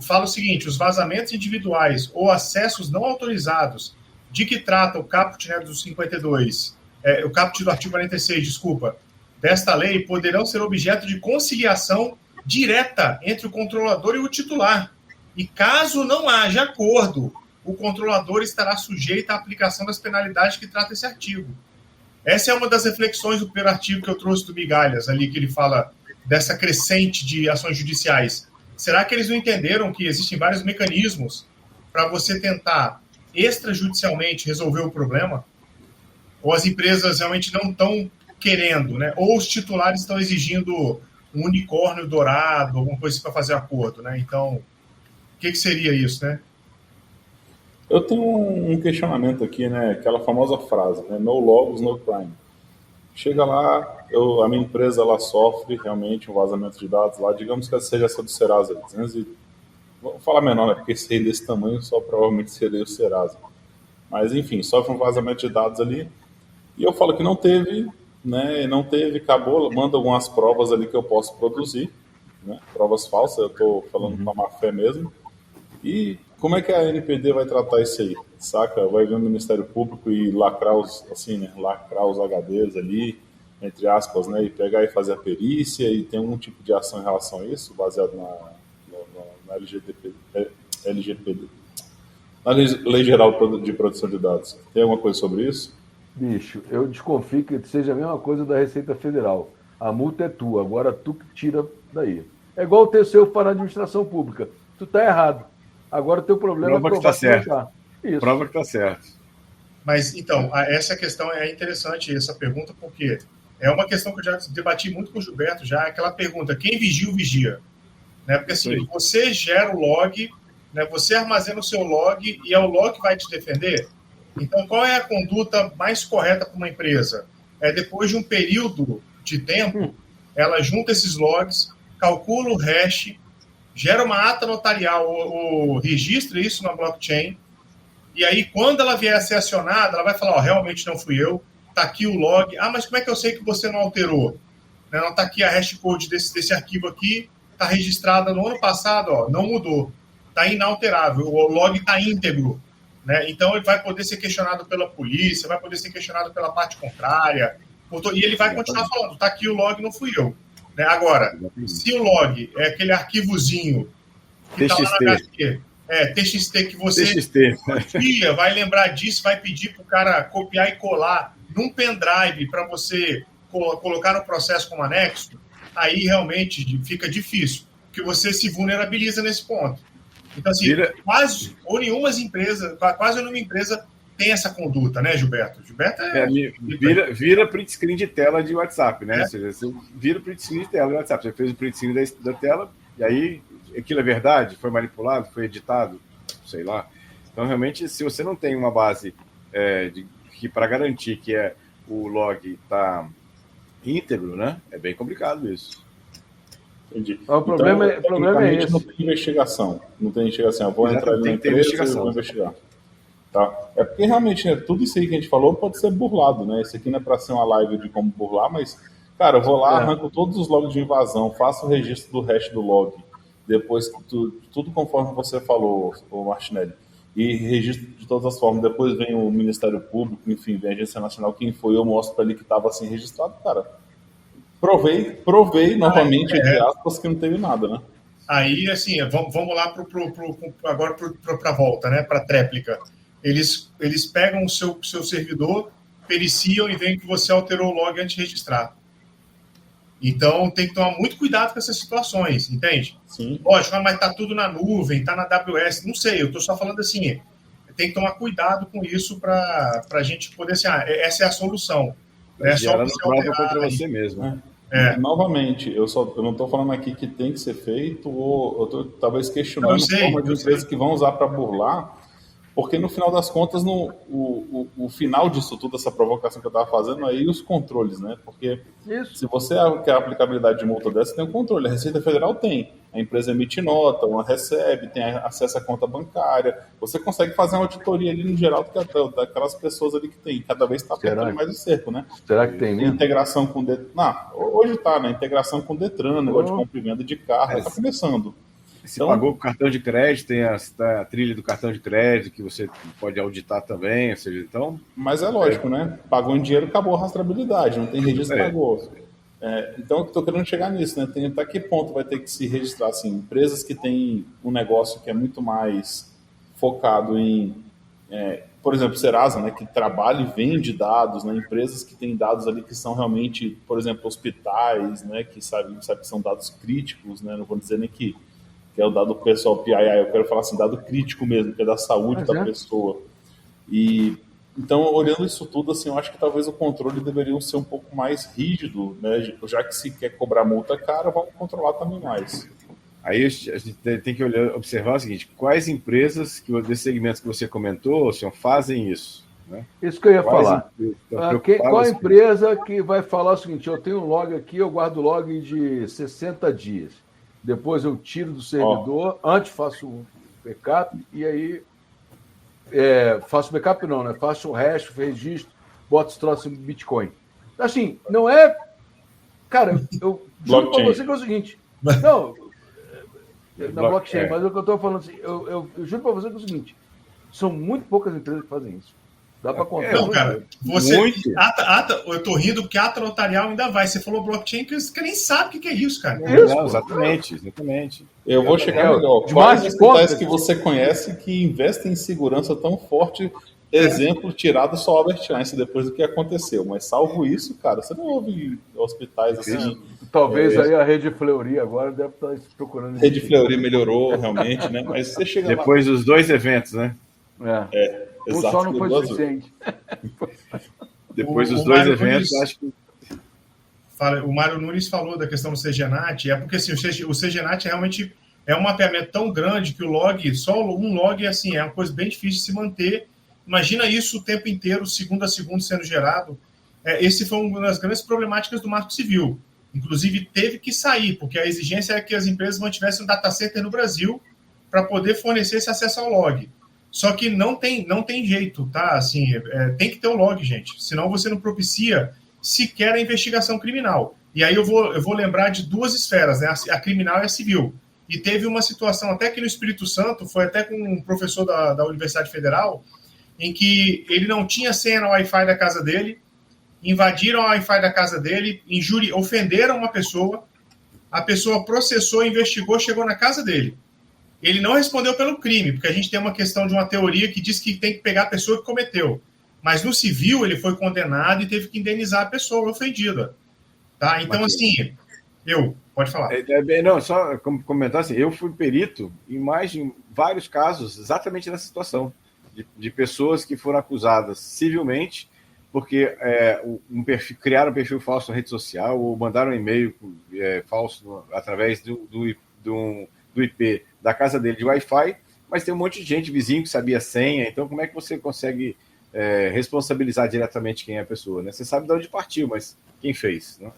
Fala o seguinte: os vazamentos individuais ou acessos não autorizados de que trata o caput, né, do 52, o caput do artigo 46, desculpa, desta lei, poderão ser objeto de conciliação direta entre o controlador e o titular. E caso não haja acordo, o controlador estará sujeito à aplicação das penalidades que trata esse artigo. Essa é uma das reflexões do primeiro artigo que eu trouxe do Migalhas, ali, que ele fala dessa crescente de ações judiciais. Será que eles não entenderam que existem vários mecanismos para você tentar extrajudicialmente resolver o problema? Ou as empresas realmente não estão querendo, né? Ou os titulares estão exigindo um unicórnio dourado, alguma coisa assim para fazer acordo, né? Então, o que seria isso, né? Eu tenho um questionamento aqui, né? Aquela famosa frase, né? No logs, no crime. Chega lá, a minha empresa ela sofre realmente um vazamento de dados lá, digamos que seja essa do Serasa, 200 vou falar menor, né? Porque se desse tamanho só provavelmente seria o Serasa. Mas enfim, sofre um vazamento de dados ali. E eu falo que não teve, né? Não teve, acabou, manda algumas provas ali que eu posso produzir, né? Provas falsas, eu estou falando com a má fé mesmo. E como é que a NPD vai tratar isso aí? Saca? Vai vir o Ministério Público e lacrar os, assim, né? Lacrar os HDs ali, entre aspas, né? E pegar e fazer a perícia e tem algum tipo de ação em relação a isso, baseado na LGPD, na Lei Geral de Proteção de Dados. Tem alguma coisa sobre isso? Bicho, eu desconfio que seja a mesma coisa da Receita Federal. A multa é tua, agora tu que tira daí. É igual ter seu para a administração pública. Tu tá errado. Agora o teu problema prova é provar que tá certo. Tá. Isso. Prova que tá certo. Mas, então, essa questão é interessante, essa pergunta, porque é uma questão que eu já debati muito com o Gilberto, já, aquela pergunta: quem vigia o vigia? Né? Porque assim, você gera o log, né? Você armazena o seu log e é o log que vai te defender. Então, qual é a conduta mais correta para uma empresa? Depois de um período de tempo, ela junta esses logs, calcula o hash, gera uma ata notarial ou registra isso na blockchain, e aí, quando ela vier a ser acionada, ela vai falar: realmente não fui eu, está aqui o log. Mas como é que eu sei que você não alterou? Não está aqui a hashcode desse arquivo aqui, está registrada no ano passado, não mudou, está inalterável, o log está íntegro. Né? Então, ele vai poder ser questionado pela polícia, vai poder ser questionado pela parte contrária, e ele vai continuar falando: está aqui o log, não fui eu. Né? Agora, se o log é aquele arquivozinho que está lá na HT, TXT, que você confia, vai lembrar disso, vai pedir para o cara copiar e colar num pendrive para você colocar no processo como anexo, aí realmente fica difícil, porque você se vulnerabiliza nesse ponto. Então, assim, quase nenhuma empresa tem essa conduta, né, Gilberto? Gilberto vira print screen de tela de WhatsApp, né? Ou seja, você vira print screen de tela de WhatsApp. Você fez o print screen da tela, e aí aquilo é verdade? Foi manipulado? Foi editado? Sei lá. Então, realmente, se você não tem uma base que para garantir que o log está íntegro, né? É bem complicado isso. Entendi. O problema é esse. Não tem investigação. Não tem investigação. Eu vou entrar na empresa e vou investigar. Tá? É porque realmente, né, tudo isso aí que a gente falou pode ser burlado, né? Isso aqui não é para ser uma live de como burlar, mas, cara, eu vou lá, arranco todos os logs de invasão, faço o registro do hash do log, depois tudo conforme você falou, o Martinelli, e registro de todas as formas. Depois vem o Ministério Público, enfim, vem a Agência Nacional, quem foi, eu mostro para ele que estava assim registrado, cara. Provei novamente, entre aspas, que não teve nada, né? Aí, assim, vamos lá agora para a volta, né? Para a tréplica. Eles pegam o seu servidor, periciam e veem que você alterou o log antes de registrar. Então, tem que tomar muito cuidado com essas situações, entende? Sim. Lógico, mas está tudo na nuvem, está na AWS, não sei, eu estou só falando assim, tem que tomar cuidado com isso para a gente poder, assim, essa é a solução. É só você prova contra você mesmo. Novamente, eu não estou falando aqui que tem que ser feito, ou eu estou talvez questionando formas de empresas que vão usar para burlar, porque no final das contas, o final disso tudo, essa provocação que eu estava fazendo, aí os controles, né? Porque se você quer a aplicabilidade de multa dessa, tem um controle. A Receita Federal tem. A empresa emite nota, uma recebe, tem acesso à conta bancária. Você consegue fazer uma auditoria ali no geral daquelas pessoas ali que tem. Cada vez está apertando mais o cerco, né? Será que tem mesmo? Integração com Detran. Hoje está, né? Integração com Detran, negócio de compra e venda de carro. Está começando. Se pagou com cartão de crédito, tem a trilha do cartão de crédito que você pode auditar também, ou seja, então... Mas é lógico, né? Pagou em dinheiro, acabou a rastreabilidade, não tem registro, pagou. Então, eu estou querendo chegar nisso, né? Tem até que ponto vai ter que se registrar, assim, empresas que têm um negócio que é muito mais focado em, por exemplo, Serasa, né? Que trabalha e vende dados, né? Empresas que têm dados ali que são realmente, por exemplo, hospitais, né? Que sabe que são dados críticos, né? Não vou dizer nem que é o dado pessoal PII, eu quero falar assim, dado crítico mesmo, que é da saúde da pessoa. E então, olhando isso tudo, assim, eu acho que talvez o controle deveria ser um pouco mais rígido, né? Já que se quer cobrar multa cara, vamos controlar também mais. Aí a gente tem que observar o seguinte: quais empresas desses segmentos que você comentou, senhor, fazem isso? Né? Isso que eu ia falar. Qual a empresa que vai falar o seguinte: eu tenho um log aqui, eu guardo o log de 60 dias. Depois eu tiro do servidor, antes faço um backup e aí faço backup não, né? Faço o hash, registro, boto os troços em Bitcoin. Assim, não é... Cara, eu juro para você que é o seguinte... Não, na blockchain, mas o que eu estou falando assim, eu juro para você que é o seguinte, são muito poucas empresas que fazem isso. Dá para contar. Não, cara, você. Eu estou rindo porque ata notarial ainda vai. Você falou blockchain que você nem sabe o que é isso, cara. Não, exatamente. Eu vou chegar melhor. Quais hospitais que você conhece que investem em segurança tão forte? Exemplo tirado só Albert Einstein depois do que aconteceu. Mas salvo isso, cara, você não ouve hospitais assim. Talvez aí a Rede Fleury agora deve estar procurando. Rede Fleury melhorou realmente, né? Mas você chega depois dos dois eventos, né? Um só não foi suficiente. Depois dos dois eventos, acho que... O Mário Nunes falou da questão do CGNAT, porque assim, o CGNAT realmente é um mapeamento tão grande que o log, só um log assim, é uma coisa bem difícil de se manter. Imagina isso o tempo inteiro, segundo a segundo, sendo gerado. Esse foi uma das grandes problemáticas do Marco Civil. Inclusive, teve que sair, porque a exigência é que as empresas mantivessem um data center no Brasil para poder fornecer esse acesso ao log. Só que não tem jeito, tá? Assim, tem que ter o log, gente. Senão você não propicia sequer a investigação criminal. E aí eu vou lembrar de duas esferas, né? A criminal e a civil. E teve uma situação até que no Espírito Santo, foi até com um professor da Universidade Federal, em que ele não tinha senha no Wi-Fi da casa dele, invadiram o Wi-Fi da casa dele, ofenderam uma pessoa, a pessoa processou, investigou, chegou na casa dele. Ele não respondeu pelo crime, porque a gente tem uma questão de uma teoria que diz que tem que pegar a pessoa que cometeu. Mas no civil ele foi condenado e teve que indenizar a pessoa ofendida. Tá? Então, assim, pode falar. Não, só comentar assim, eu fui perito em vários casos exatamente nessa situação, de pessoas que foram acusadas civilmente porque criaram um perfil falso na rede social ou mandaram um e-mail falso através do IP da casa dele de Wi-Fi, mas tem um monte de gente, vizinho, que sabia a senha. Então, como é que você consegue responsabilizar diretamente quem é a pessoa? Né? Você sabe de onde partiu, mas quem fez? Né?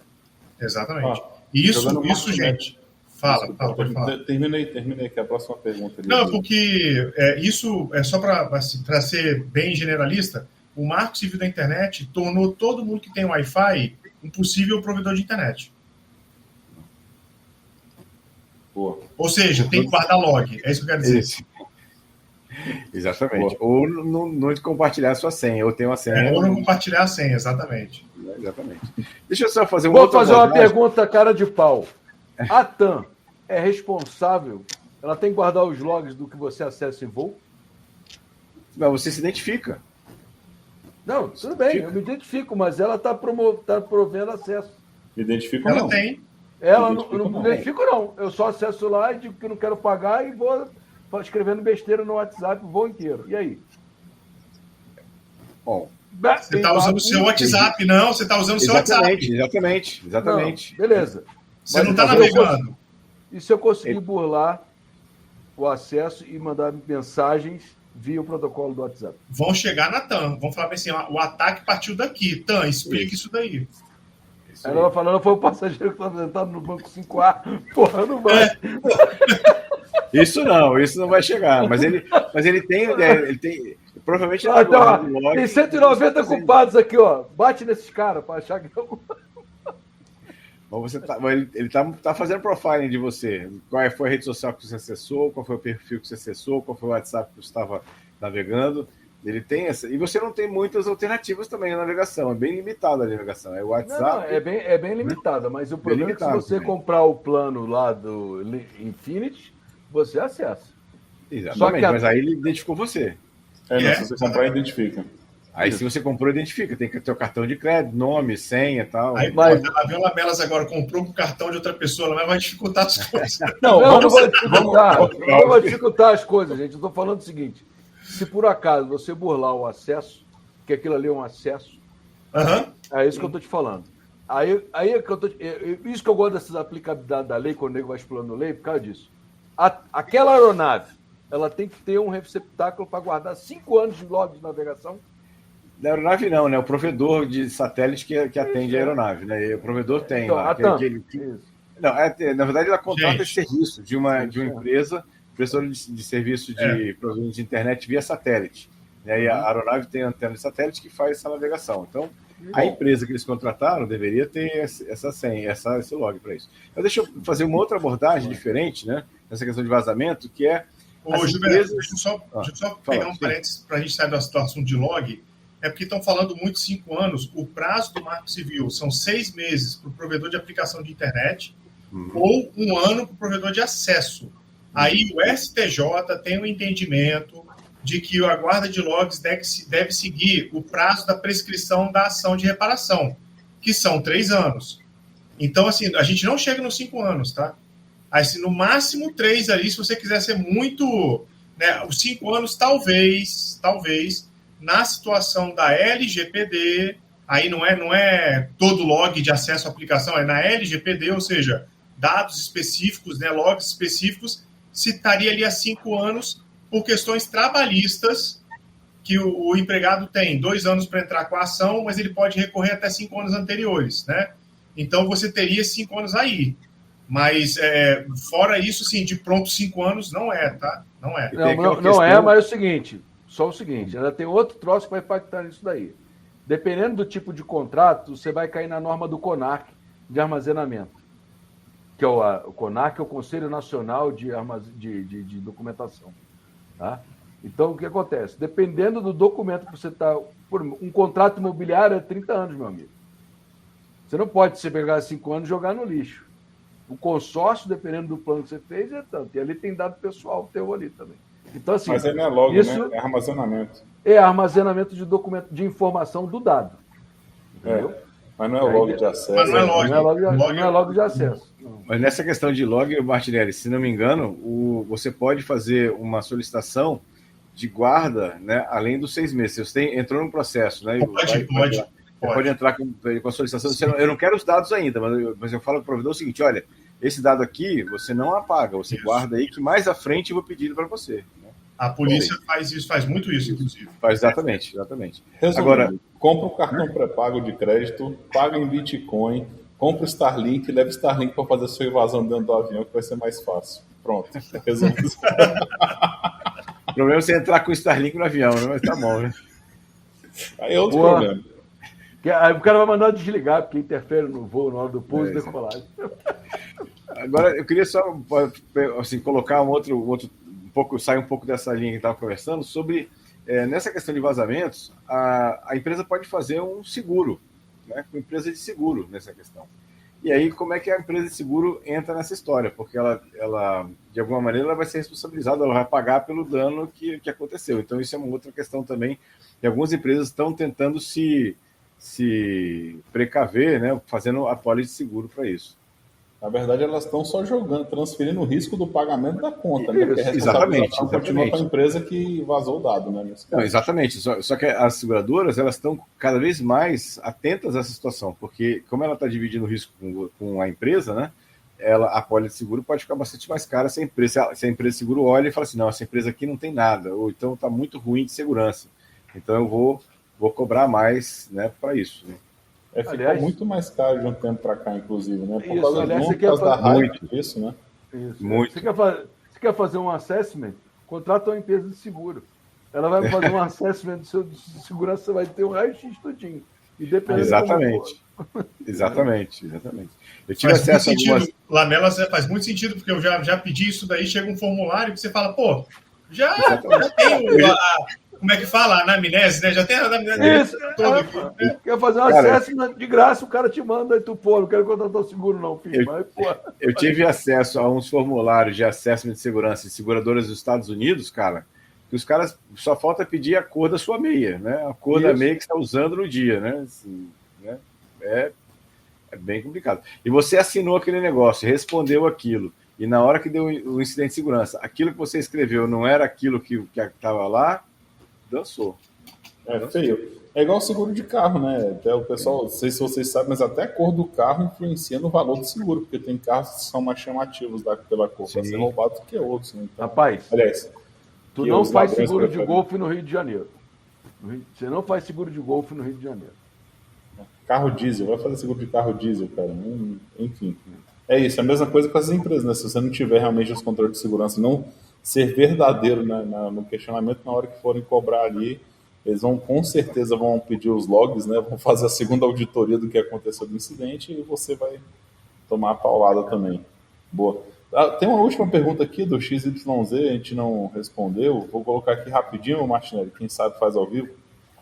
Exatamente. Isso, gente... Pode falar. Terminei que é a próxima pergunta. Não, porque isso é só para ser bem generalista, o Marco Civil da Internet tornou todo mundo que tem Wi-Fi um possível provedor de internet. Boa. Ou seja, tem que guardar log. É isso que eu quero dizer. Isso. Exatamente. Boa. Ou não compartilhar a sua senha, ou ter uma senha. Ou não compartilhar a senha, exatamente. Exatamente. Deixa eu só fazer Vou fazer uma pergunta, cara de pau. A TAM é responsável? Ela tem que guardar os logs do que você acessa em voo? Não, você se identifica. Não, tudo bem, eu me identifico, mas ela está provendo acesso. Me identifico ela não. Tem. Ela não me identifico, não. Eu só acesso lá e digo que não quero pagar e vou escrevendo besteira no WhatsApp o voo inteiro. E aí? Bom, você está usando o seu WhatsApp, não? Você está usando o seu WhatsApp. Exatamente. Não, beleza. Você não está navegando. E se eu conseguir burlar o acesso e mandar mensagens via o protocolo do WhatsApp? Vão chegar na TAM. Vão falar assim, o ataque partiu daqui. TAM, explica isso daí. Ela vai falando, foi o passageiro que está sentado no banco 5A. Porra, não vai. Isso não vai chegar. Mas ele tem provavelmente... tem 190 culpados aqui, ó. Bate nesses caras para achar que... Mas ele tá fazendo profiling de você. Qual foi a rede social que você acessou, qual foi o perfil que você acessou, qual foi o WhatsApp que você estava navegando. Ele tem essa. E você não tem muitas alternativas também na navegação. É bem limitada a navegação. É o WhatsApp. Não, é bem limitada, mas o problema é que se você comprar o plano lá do Infinity, você acessa. Exatamente, mas aí ele identificou você. Se você comprar, identifica. Aí se você comprou, identifica. Tem que ter o cartão de crédito, nome, senha e tal. Aí, mas ela viu a Melas agora, comprou com o cartão de outra pessoa, ela vai dificultar as coisas. Não vou dificultar as coisas, gente. Eu estou falando o seguinte. Se por acaso você burlar o acesso, que aquilo ali é um acesso, é isso que eu estou te falando. Aí é que eu tô, isso que eu gosto dessas aplicabilidades da lei, quando o nego vai explorando a lei, por causa disso. Aquela aeronave, ela tem que ter um receptáculo para guardar 5 anos de log de navegação. Da aeronave não, né? O provedor de satélite que atende a aeronave, né? E o provedor tem então, lá. Não, na verdade, ela contrata esse serviço de uma empresa, prestadora de serviço de provedor de internet via satélite. E aí a aeronave tem antena de satélite que faz essa navegação. Então, a empresa que eles contrataram deveria ter essa senha, esse log para isso. Então, deixa eu fazer uma outra abordagem diferente, né? Nessa questão de vazamento, que é... Gilberto, deixa eu só pegar um parênteses para a gente sair da situação de log. É porque estão falando muito 5 anos. O prazo do Marco Civil são 6 meses para o provedor de aplicação de internet ou 1 ano para o provedor de acesso. Aí o STJ tem um entendimento de que a guarda de logs deve seguir o prazo da prescrição da ação de reparação, que são 3 anos. Então, assim, a gente não chega nos 5 anos, tá? Assim, no máximo 3 ali, se você quiser ser muito... Né, os 5 anos, talvez, na situação da LGPD, aí não é todo log de acesso à aplicação, é na LGPD, ou seja, dados específicos, né, logs específicos, se estaria ali há 5 anos por questões trabalhistas, que o empregado tem 2 anos para entrar com a ação, mas ele pode recorrer até 5 anos anteriores, né? Então, você teria 5 anos aí. Mas, fora isso, sim, de pronto 5 anos, não é, tá? Não é. Não é, mas é o seguinte, ela tem outro troço que vai impactar nisso daí. Dependendo do tipo de contrato, você vai cair na norma do CONARC de armazenamento, que é o CONARC é o Conselho Nacional de Documentação. Tá? Então, o que acontece? Dependendo do documento que você está... Um contrato imobiliário é 30 anos, meu amigo. Você não pode pegar 5 anos e jogar no lixo. O consórcio, dependendo do plano que você fez, é tanto. E ali tem dado pessoal teu ali também. Então, assim, mas aí não é log, né? É armazenamento. É armazenamento de documento, de informação do dado. Entendeu? Mas não é log de acesso. Mas não é log de acesso. Não. Mas nessa questão de log, Martinelli, se não me engano, você pode fazer uma solicitação de guarda, né, além dos 6 meses. Você entrou no processo, né? Pode entrar com a solicitação. Eu não quero os dados ainda, mas eu falo para o provedor o seguinte: olha, esse dado aqui você não apaga, você guarda aí que mais à frente eu vou pedir para você. Né? A polícia faz muito isso, inclusive. Exatamente. Resumindo, agora, compra o cartão pré-pago de crédito, paga em Bitcoin, compra o Starlink, leva o Starlink para fazer a sua evasão dentro do avião, que vai ser mais fácil. Pronto. Resumindo. O problema é você entrar com o Starlink no avião, né? Mas tá bom, né? Aí é outro problema. Aí o cara vai mandar desligar, porque interfere no voo na hora do pouso e decolagem. Agora, eu queria só assim, colocar um outro sair um pouco dessa linha que estava conversando, sobre, nessa questão de vazamentos, a empresa pode fazer um seguro, né, com empresa de seguro nessa questão. E aí, como é que a empresa de seguro entra nessa história? Porque ela de alguma maneira, ela vai ser responsabilizada, ela vai pagar pelo dano que aconteceu. Então, isso é uma outra questão também, e algumas empresas estão tentando se precaver, né, fazendo a pólice de seguro para isso. Na verdade, elas estão só transferindo o risco do pagamento da conta, né? Porque a responsabilização continua para a empresa que vazou o dado, né? Não, exatamente. Só que as seguradoras, elas estão cada vez mais atentas a essa situação, porque como ela está dividindo o risco com a empresa, né? A pólice de seguro pode ficar bastante mais cara se a empresa de seguro olha e fala assim, não, essa empresa aqui não tem nada, ou então está muito ruim de segurança. Então eu vou cobrar mais, né, para isso, né? Ficou muito mais caro de um tempo para cá, inclusive, né? Por causa da raiva disso, né? Isso. Muito. Você quer fazer um assessment? Contrata uma empresa de seguro. Ela vai fazer um assessment de segurança, você vai ter um raio-x tudinho. E dependendo Exatamente. Exatamente. Eu tive acesso a algumas... Lamelas faz muito sentido, porque eu já pedi isso daí, chega um formulário que você fala, pô, já tem como é que fala? A anamnese, né? Já tem a anamnese toda aqui. Né? Quer fazer um acesso de graça, o cara te manda, aí tu, pô, não quero contratar o seguro não, filho. Eu tive acesso a uns formulários de assessment de segurança de seguradoras dos Estados Unidos, cara, que os caras só falta pedir a cor da sua meia, né? A cor da meia que você está usando no dia, né? Assim, né? É bem complicado. E você assinou aquele negócio, respondeu aquilo, e na hora que deu o incidente de segurança, aquilo que você escreveu não era aquilo que estava lá, dançou. É feio. É igual o seguro de carro, né? Até o pessoal, não sei se vocês sabem, mas até a cor do carro influencia no valor do seguro, porque tem carros que são mais chamativos pela cor, para ser roubado do que outros. Né? Então, rapaz, aliás, tu não faz seguro de Golfe no Rio de Janeiro. Você não faz seguro de Golfe no Rio de Janeiro. Carro diesel, vai fazer seguro de carro diesel, cara. Enfim. É isso, é a mesma coisa com as empresas, né? Se você não tiver realmente os controles de segurança, não ser verdadeiro no questionamento, na hora que forem cobrar ali, eles com certeza vão pedir os logs, né? Vão fazer a segunda auditoria do que aconteceu no incidente e você vai tomar a paulada também. Boa. Tem uma última pergunta aqui do XYZ, a gente não respondeu. Vou colocar aqui rapidinho, Martinelli, quem sabe faz ao vivo.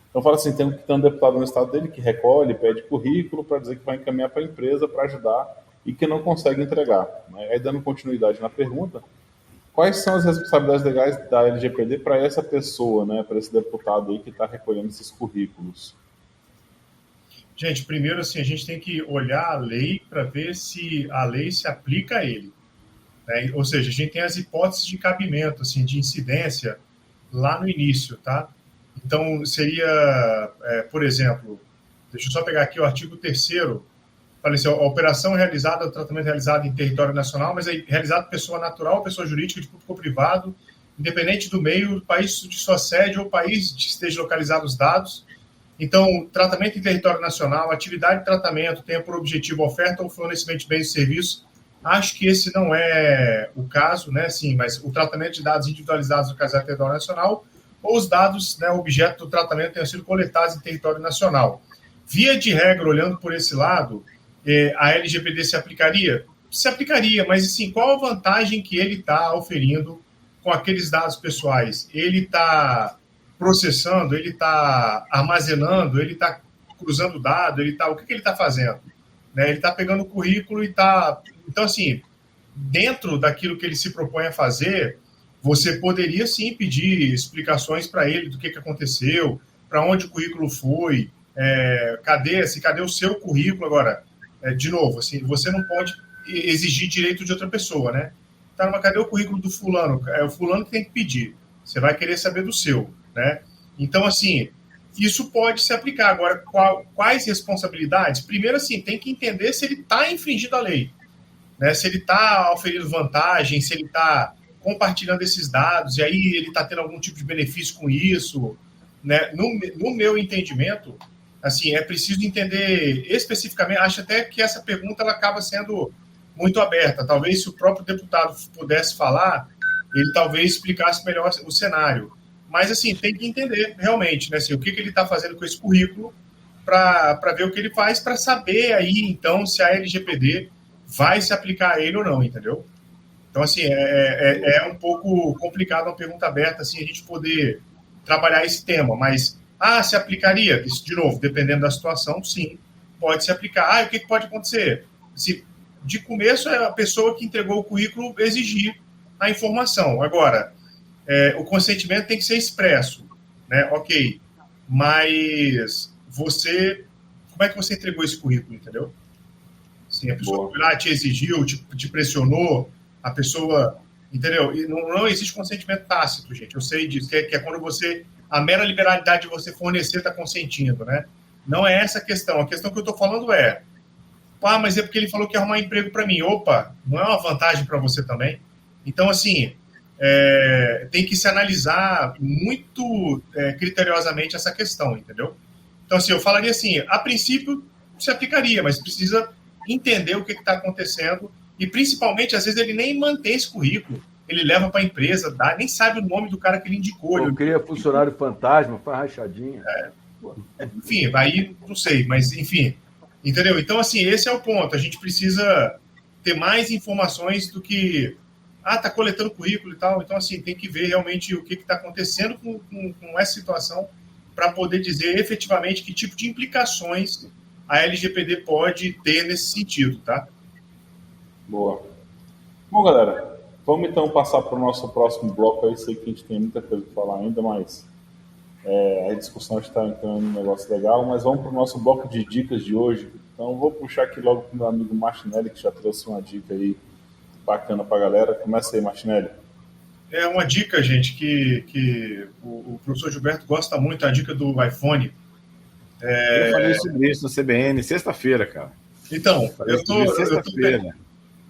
Então fala assim, tem um deputado no estado dele que recolhe, pede currículo para dizer que vai encaminhar para a empresa para ajudar e que não consegue entregar. Aí dando continuidade na pergunta, quais são as responsabilidades legais da LGPD para essa pessoa, né, para esse deputado aí que está recolhendo esses currículos? Gente, primeiro assim, a gente tem que olhar a lei para ver se a lei se aplica a ele. Né? Ou seja, a gente tem as hipóteses de cabimento, assim, de incidência lá no início, tá? Então, seria, por exemplo, deixa eu só pegar aqui o artigo 3º, fala assim, a operação realizada, o tratamento realizado em território nacional, mas é realizado por pessoa natural, pessoa jurídica, de público ou privado, independente do meio, do país de sua sede ou país de esteja localizado os dados. Então, tratamento em território nacional, atividade de tratamento tem por objetivo a oferta ou fornecimento de bens e serviços. Acho que esse não é o caso, né? Sim, mas o tratamento de dados individualizados localizados em território nacional ou os dados, né, objeto do tratamento tenham sido coletados em território nacional. Via de regra, olhando por esse lado, a LGPD se aplicaria? Se aplicaria, mas assim, qual a vantagem que ele está oferindo com aqueles dados pessoais? Ele está processando, ele está armazenando, ele está cruzando dado, o que ele está fazendo? Né? Ele está pegando o currículo e está... Então, assim, dentro daquilo que ele se propõe a fazer, você poderia sim pedir explicações para ele do que aconteceu, para onde o currículo foi, cadê o seu currículo. Agora, de novo, assim, você não pode exigir direito de outra pessoa, né? Tá, mas cadê o currículo do fulano? É o fulano que tem que pedir. Você vai querer saber do seu, né? Então, assim, isso pode se aplicar. Agora, quais responsabilidades? Primeiro, assim, tem que entender se ele está infringindo a lei, né? Se ele está oferindo vantagem, se ele está compartilhando esses dados, e aí ele está tendo algum tipo de benefício com isso, né? No meu entendimento, assim, é preciso entender especificamente, acho até que essa pergunta ela acaba sendo muito aberta. Talvez se o próprio deputado pudesse falar, ele talvez explicasse melhor o cenário. Mas, assim, tem que entender realmente, né, assim, o que ele está fazendo com esse currículo para ver o que ele faz, para saber aí, então, se a LGPD vai se aplicar a ele ou não, entendeu? Então, assim, é um pouco complicado, uma pergunta aberta, assim, a gente poder trabalhar esse tema, mas, se aplicaria? Isso, de novo, dependendo da situação, sim, pode se aplicar. O que pode acontecer? Se, de começo, é a pessoa que entregou o currículo exigir a informação. Agora, o consentimento tem que ser expresso, né? Ok, mas como é que você entregou esse currículo, entendeu? Assim, a pessoa foi lá, te exigiu, te pressionou, a pessoa, entendeu? E não existe consentimento tácito, gente. Eu sei disso, que é quando a mera liberalidade de você fornecer está consentindo, né? Não é essa a questão. A questão que eu estou falando é, mas é porque ele falou que ia arrumar emprego para mim. Opa, não é uma vantagem para você também? Então, assim, tem que se analisar muito criteriosamente essa questão, entendeu? Então, assim, eu falaria assim, a princípio se aplicaria, mas precisa entender o que está acontecendo e, principalmente, às vezes ele nem mantém esse currículo, ele leva para a empresa, nem sabe o nome do cara que ele indicou. Eu cria funcionário fantasma, faz rachadinha. Enfim, aí não sei, mas enfim. Entendeu? Então, assim, esse é o ponto. A gente precisa ter mais informações do que. Ah, tá coletando currículo e tal. Então, assim, tem que ver realmente o que está acontecendo com essa situação para poder dizer efetivamente que tipo de implicações a LGPD pode ter nesse sentido, tá? Boa. Bom, galera, vamos então passar para o nosso próximo bloco aí. Sei que a gente tem muita coisa para falar ainda, mas a discussão está entrando num negócio legal. Mas vamos para o nosso bloco de dicas de hoje. Então, vou puxar aqui logo para o meu amigo Martinelli, que já trouxe uma dica aí bacana para a galera. Começa aí, Martinelli. É uma dica, gente, que o professor Gilberto gosta muito, a dica do iPhone. Eu falei sobre isso no CBN sexta-feira, cara. Então, eu tô sexta-feira.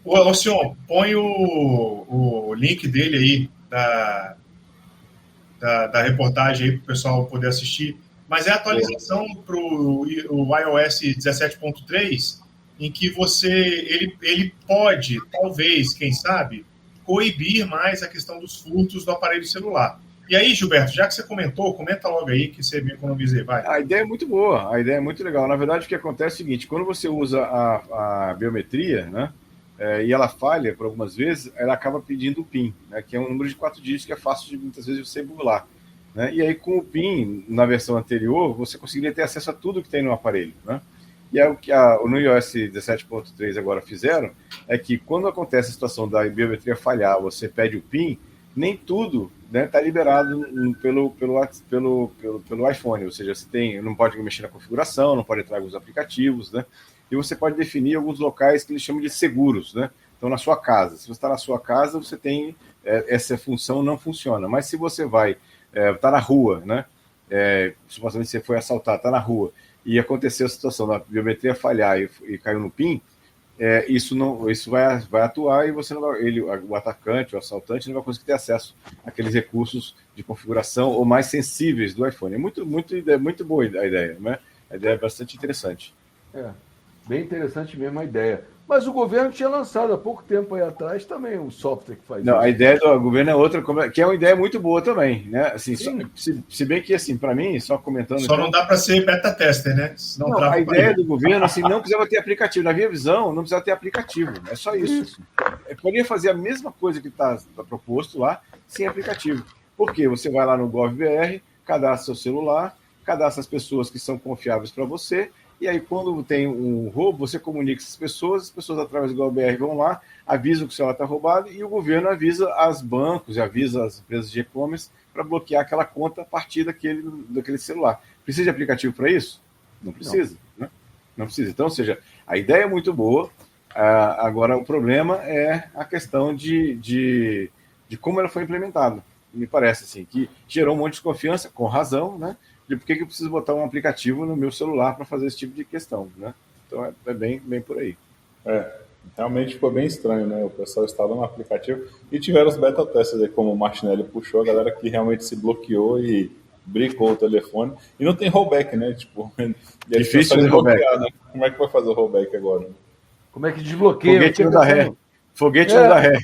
Ô, senhor, põe o link dele aí da reportagem aí para o pessoal poder assistir. Mas é a atualização para o iOS 17.3, em que ele pode, talvez, quem sabe, coibir mais a questão dos furtos do aparelho celular. E aí, Gilberto, já que você comentou, comenta logo aí que você me economizei, vai. A ideia é muito boa, a ideia é muito legal. Na verdade, o que acontece é o seguinte, quando você usa a biometria, né, e ela falha por algumas vezes, ela acaba pedindo o PIN, né, que é um número de 4 dígitos que é fácil de muitas vezes você burlar. Né? E aí, com o PIN, na versão anterior, você conseguiria ter acesso a tudo que tem no aparelho. Né? E aí, o que no iOS 17.3 agora fizeram é que quando acontece a situação da biometria falhar, você pede o PIN, nem tudo está liberado pelo iPhone, ou seja, você não pode mexer na configuração, não pode entrar em alguns aplicativos, né? E você pode definir alguns locais que eles chamam de seguros, né? Então, na sua casa, se você está na sua casa, você tem essa função não funciona, mas se você vai está na rua, né? Supostamente você foi assaltado, está na rua, e aconteceu a situação da biometria falhar e caiu no PIN, isso vai atuar e você não vai, o atacante, o assaltante, não vai conseguir ter acesso àqueles recursos de configuração ou mais sensíveis do iPhone. É muito boa a ideia, né? A ideia é bastante interessante. Bem interessante mesmo a ideia. Mas o governo tinha lançado há pouco tempo aí atrás também um software que faz isso. A ideia do governo é outra, que é uma ideia muito boa também, né? Assim, se bem que, assim, para mim, só comentando... Só não dá para ser beta tester, né? Não, a ideia do governo, assim, não precisava ter aplicativo. Na minha visão, não precisava ter aplicativo. É só isso. Poderia fazer a mesma coisa que está proposto lá, sem aplicativo. Por quê? Você vai lá no GovBR, cadastra seu celular, cadastra as pessoas que são confiáveis para você, e aí, quando tem um roubo, você comunica essas pessoas através do GovBR vão lá, avisam que o celular está roubado, e o governo avisa os bancos, avisa as empresas de e-commerce para bloquear aquela conta a partir daquele celular. Precisa de aplicativo para isso? Não precisa. Não. Né? Não precisa. Então, ou seja, a ideia é muito boa, agora o problema é a questão de como ela foi implementada. Me parece assim, que gerou um monte de desconfiança, com razão, né? De por que eu preciso botar um aplicativo no meu celular para fazer esse tipo de questão, né? Então é bem por aí. Realmente ficou bem estranho, né? O pessoal instalou um aplicativo e tiveram os beta testes aí, como o Martinelli puxou, a galera que realmente se bloqueou e brincou o telefone. E não tem rollback, né? Tipo, difícil de rollback. Né? Como é que vai fazer o rollback agora? Como é que desbloqueia? Foguete não dá ré. Foguete não dá ré.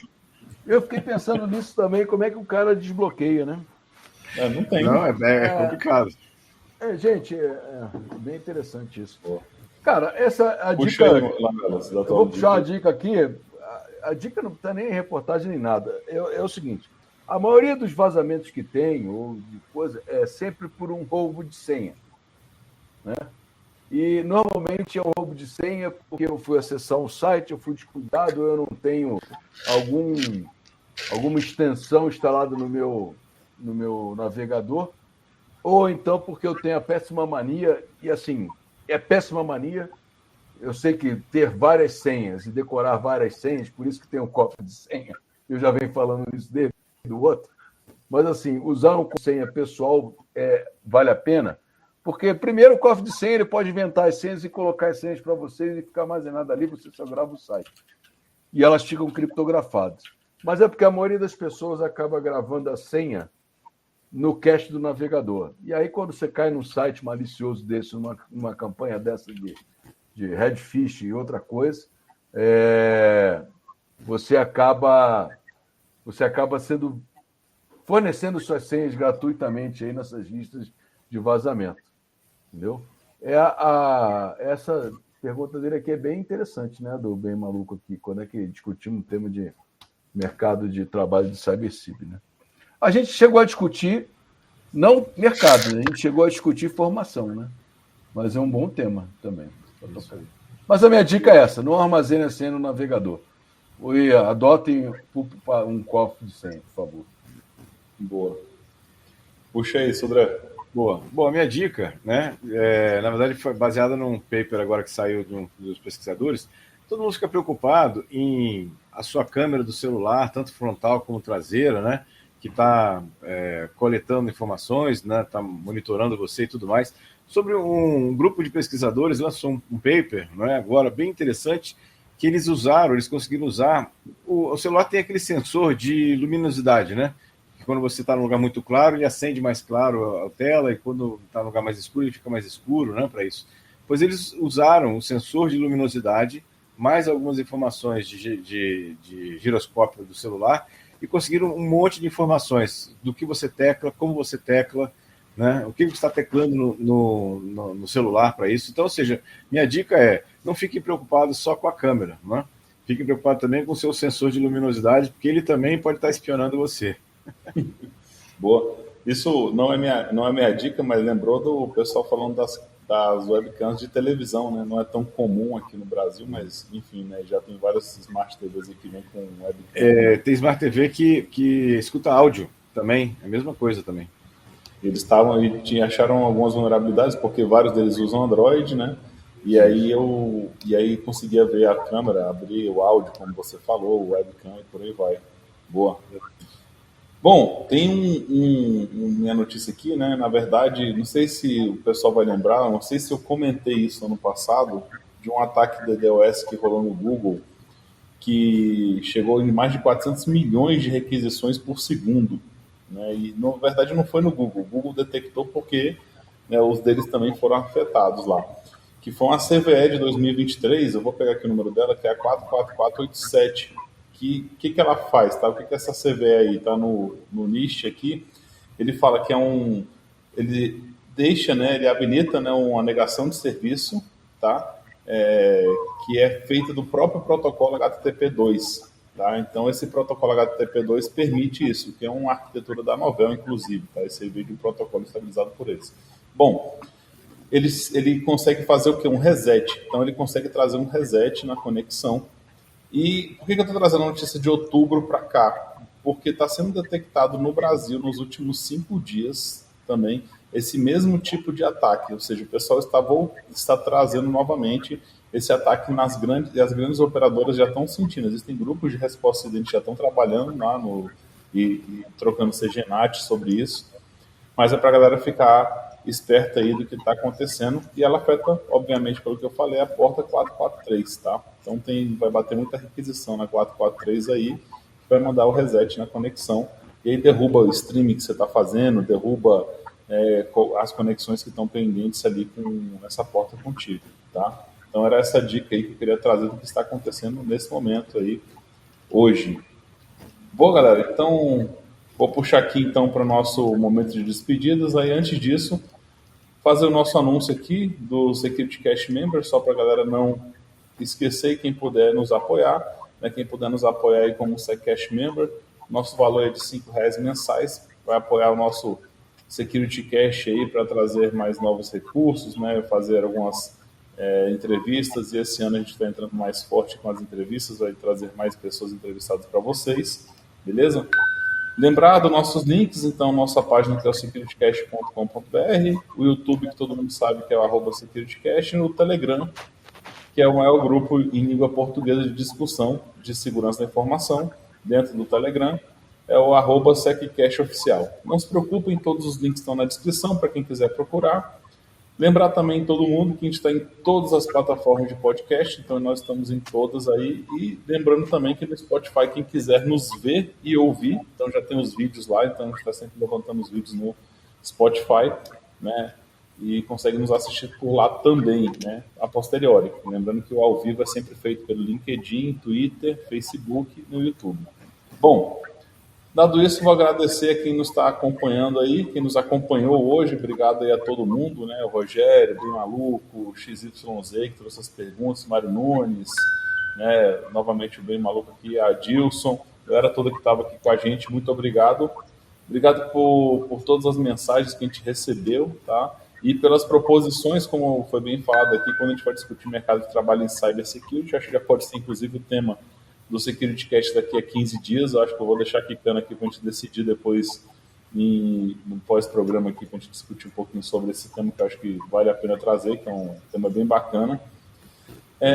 Eu fiquei pensando nisso também, como é que o cara desbloqueia, né? Não tem. Não, é complicado. Gente, é bem interessante isso. Cara, a Puxa dica... aí, eu vou puxar a dica aqui. A dica não está nem em reportagem nem nada. É o seguinte, a maioria dos vazamentos que tem, ou de coisa, é sempre por um roubo de senha. Né? E normalmente é um roubo de senha porque eu fui acessar um site, eu fui descuidado, eu não tenho alguma extensão instalada no meu navegador, ou então porque eu tenho a péssima mania, e assim, é péssima mania, eu sei que ter várias senhas e decorar várias senhas, por isso que tem um cofre de senha, eu já venho falando isso dele e do outro, mas assim, usar um senha pessoal vale a pena, porque primeiro o cofre de senha ele pode inventar as senhas e colocar as senhas para vocês e ficar armazenado ali, você só grava o site. E elas ficam criptografadas. Mas é porque a maioria das pessoas acaba gravando a senha no cache do navegador. E aí, quando você cai num site malicioso desse, numa campanha dessa de Redfish e outra coisa, você acaba fornecendo suas senhas gratuitamente aí nessas listas de vazamento. entendeu? Essa pergunta dele aqui é bem interessante, né, do Bem Maluco aqui, quando é que discutimos um tema de mercado de trabalho de CyberCib, né? A gente chegou a discutir, não mercado, né? A gente chegou a discutir formação, né? Mas é um bom tema também. Mas a minha dica é essa, não armazene a senha no navegador. Adotem um cofre de senha, por favor. Boa. Puxa isso, André. Boa. Bom, a minha dica, né, na verdade foi baseada num paper agora que saiu dos pesquisadores. Todo mundo fica preocupado em a sua câmera do celular, tanto frontal como traseira, né, que está coletando informações, né, está monitorando você e tudo mais. Sobre um grupo de pesquisadores lançou um paper, né, agora bem interessante, que eles conseguiram usar, o celular tem aquele sensor de luminosidade, né, que quando você está num lugar muito claro, ele acende mais claro a tela, e quando está num lugar mais escuro, ele fica mais escuro, né, para isso. Pois eles usaram o sensor de luminosidade, mais algumas informações de giroscópio do celular, e conseguiram um monte de informações do que você tecla, como você tecla, né, o que você está teclando no celular para isso. Então, ou seja, minha dica é, não fiquem preocupados só com a câmera, né? Fiquem preocupados também com o seu sensor de luminosidade, porque ele também pode estar espionando você. Boa. Isso não é minha dica, mas lembrou do pessoal falando das webcams de televisão, né? Não é tão comum aqui no Brasil, mas enfim, né? Já tem várias Smart TVs aqui que vem com webcam. Tem Smart TV que escuta áudio também, é a mesma coisa também. Eles estavam e acharam algumas vulnerabilidades, porque vários deles usam Android, né? E aí conseguia ver a câmera, abrir o áudio, como você falou, o webcam e por aí vai. Boa. Bom, tem minha notícia aqui, né? Na verdade, não sei se o pessoal vai lembrar, não sei se eu comentei isso ano passado, de um ataque DDoS que rolou no Google, que chegou em mais de 400 milhões de requisições por segundo. Né? E, na verdade, não foi no Google. O Google detectou porque, né, os deles também foram afetados lá. Que foi uma CVE de 2023, eu vou pegar aqui o número dela, que é a 44487. Que ela faz, tá? O que essa CVE aí tá no NIST aqui? Ele fala que ele deixa, né? Ele habilita, né, uma negação de serviço, tá? Que é feita do próprio protocolo HTTP2, tá? Então esse protocolo HTTP2 permite isso, que é uma arquitetura da Novell, inclusive, tá? Esse vídeo é um protocolo estabilizado por eles. Bom, ele consegue fazer o que? Um reset. Então ele consegue trazer um reset na conexão. E por que eu estou trazendo a notícia de outubro para cá? Porque está sendo detectado no Brasil, nos últimos 5 dias, também, esse mesmo tipo de ataque. Ou seja, o pessoal está trazendo novamente esse ataque e as grandes operadoras já estão sentindo. Existem grupos de resposta a incidente que já estão trabalhando lá e trocando CGNAT sobre isso. Mas é para a galera ficar esperta aí do que está acontecendo, e ela afeta, obviamente, pelo que eu falei, a porta 443, tá? Então vai bater muita requisição na 443 aí, que vai mandar o reset na conexão, e aí derruba o streaming que você está fazendo, derruba as conexões que estão pendentes ali com essa porta contigo, tá? Então era essa dica aí que eu queria trazer do que está acontecendo nesse momento aí, hoje. Bom, galera, então vou puxar aqui então para o nosso momento de despedidas. Aí antes disso, fazer o nosso anúncio aqui do Security Cash Member, só para a galera não esquecer, quem puder nos apoiar, né, quem puder nos apoiar aí como SecCash Member, nosso valor é de R$5 mensais, vai apoiar o nosso Security Cash aí para trazer mais novos recursos, né, fazer algumas entrevistas, e esse ano a gente está entrando mais forte com as entrevistas, vai trazer mais pessoas entrevistadas para vocês, beleza? Lembrar dos nossos links, então, nossa página que é o securitycash.com.br, o YouTube, que todo mundo sabe que é o @securitycash, e no Telegram, que é o maior grupo em língua portuguesa de discussão de segurança da informação, dentro do Telegram, é o @seccashoficial. Não se preocupem, todos os links estão na descrição para quem quiser procurar. Lembrar também todo mundo que a gente está em todas as plataformas de podcast, então nós estamos em todas aí. E lembrando também que no Spotify, quem quiser nos ver e ouvir, então já tem os vídeos lá, então a gente está sempre levantando os vídeos no Spotify, né? E consegue nos assistir por lá também, né? A posteriori. Lembrando que o ao vivo é sempre feito pelo LinkedIn, Twitter, Facebook e no YouTube. Bom, Dado isso, vou agradecer a quem nos está acompanhando aí, quem nos acompanhou hoje. Obrigado aí a todo mundo, né? O Rogério, Bem Maluco, o XYZ, que trouxe as perguntas, Mário Nunes, né? Novamente o Bem Maluco aqui, a Dilson, a galera toda que estava aqui com a gente, muito obrigado. Obrigado por todas as mensagens que a gente recebeu, tá? E pelas proposições, como foi bem falado aqui, quando a gente vai discutir mercado de trabalho em cybersecurity, acho que já pode ser inclusive o tema do Security Cast daqui a 15 dias. Eu acho que eu vou deixar quicando aqui para a gente decidir depois no pós-programa aqui, para a gente discutir um pouquinho sobre esse tema, que eu acho que vale a pena trazer, que é um tema bem bacana.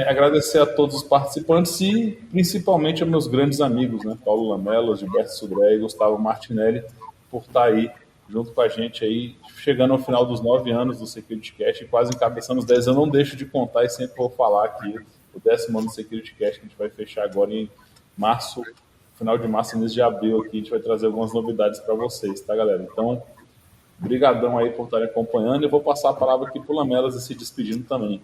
Agradecer a todos os participantes e principalmente aos meus grandes amigos, né? Paulo Lamelas, Gilberto Sudré e Gustavo Martinelli, por estar aí junto com a gente aí, chegando ao final dos 9 anos do Security Cast e quase encabeçando os 10. Eu não deixo de contar e sempre vou falar aqui o 10º ano do Security Cast, que a gente vai fechar agora em março, final de março, início de abril aqui. A gente vai trazer algumas novidades para vocês, tá, galera? Então, brigadão aí por estarem acompanhando. Eu vou passar a palavra aqui para o Lamelas e se despedindo também.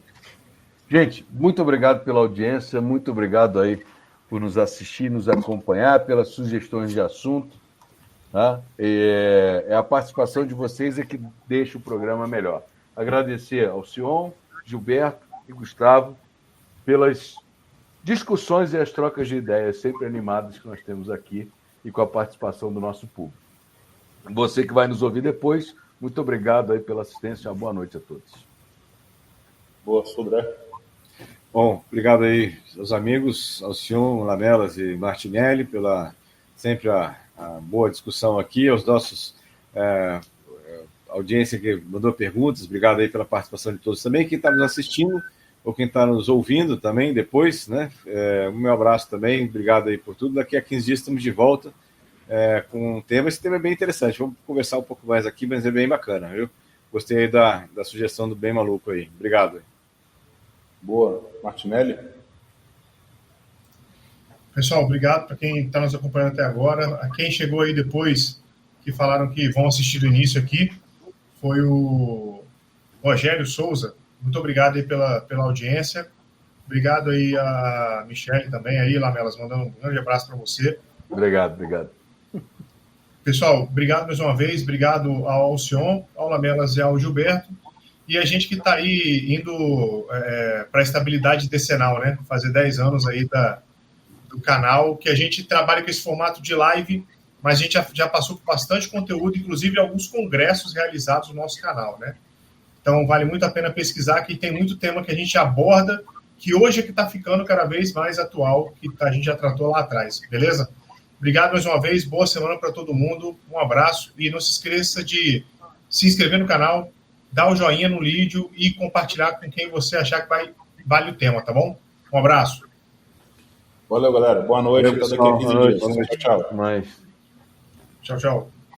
Gente, muito obrigado pela audiência, muito obrigado aí por nos assistir, nos acompanhar, pelas sugestões de assunto. Tá? A participação de vocês que deixa o programa melhor. Agradecer ao Sion, Gilberto e Gustavo pelas discussões e as trocas de ideias sempre animadas que nós temos aqui e com a participação do nosso público. Você que vai nos ouvir depois, muito obrigado aí pela assistência. Uma boa noite a todos. Boa, Sudré. Bom, obrigado aí aos amigos, ao Sion, Lamelas e Martinelli, pela sempre a boa discussão aqui, aos nossos audiência que mandou perguntas, obrigado aí pela participação de todos também, quem está nos assistindo ou quem está nos ouvindo também depois, né? O meu abraço também, obrigado aí por tudo. Daqui a 15 dias estamos de volta com um tema. Esse tema é bem interessante, vamos conversar um pouco mais aqui, mas é bem bacana, viu? Gostei aí da sugestão do Bem Maluco aí, obrigado. Boa, Martinelli. Pessoal, obrigado para quem está nos acompanhando até agora. A quem chegou aí depois, que falaram que vão assistir do início aqui, foi o Rogério Souza. Muito obrigado aí pela audiência. Obrigado aí a Michele também, aí, Lamelas, mandando um grande abraço para você. Obrigado. Pessoal, obrigado mais uma vez. Obrigado ao Sion, ao Lamelas e ao Gilberto. E a gente que está aí indo para a estabilidade decenal, né? Fazer 10 anos aí do canal, que a gente trabalha com esse formato de live, mas a gente já passou por bastante conteúdo, inclusive alguns congressos realizados no nosso canal, né? Então, vale muito a pena pesquisar, que tem muito tema que a gente aborda, que hoje é que está ficando cada vez mais atual, que a gente já tratou lá atrás, beleza? Obrigado mais uma vez, boa semana para todo mundo, um abraço, e não se esqueça de se inscrever no canal, dar o joinha no vídeo e compartilhar com quem você achar que vale o tema, tá bom? Um abraço. Valeu, galera. Boa noite. Valeu, pessoal. Até daqui a 15 dias. Boa noite. Tchau. Mais. Tchau.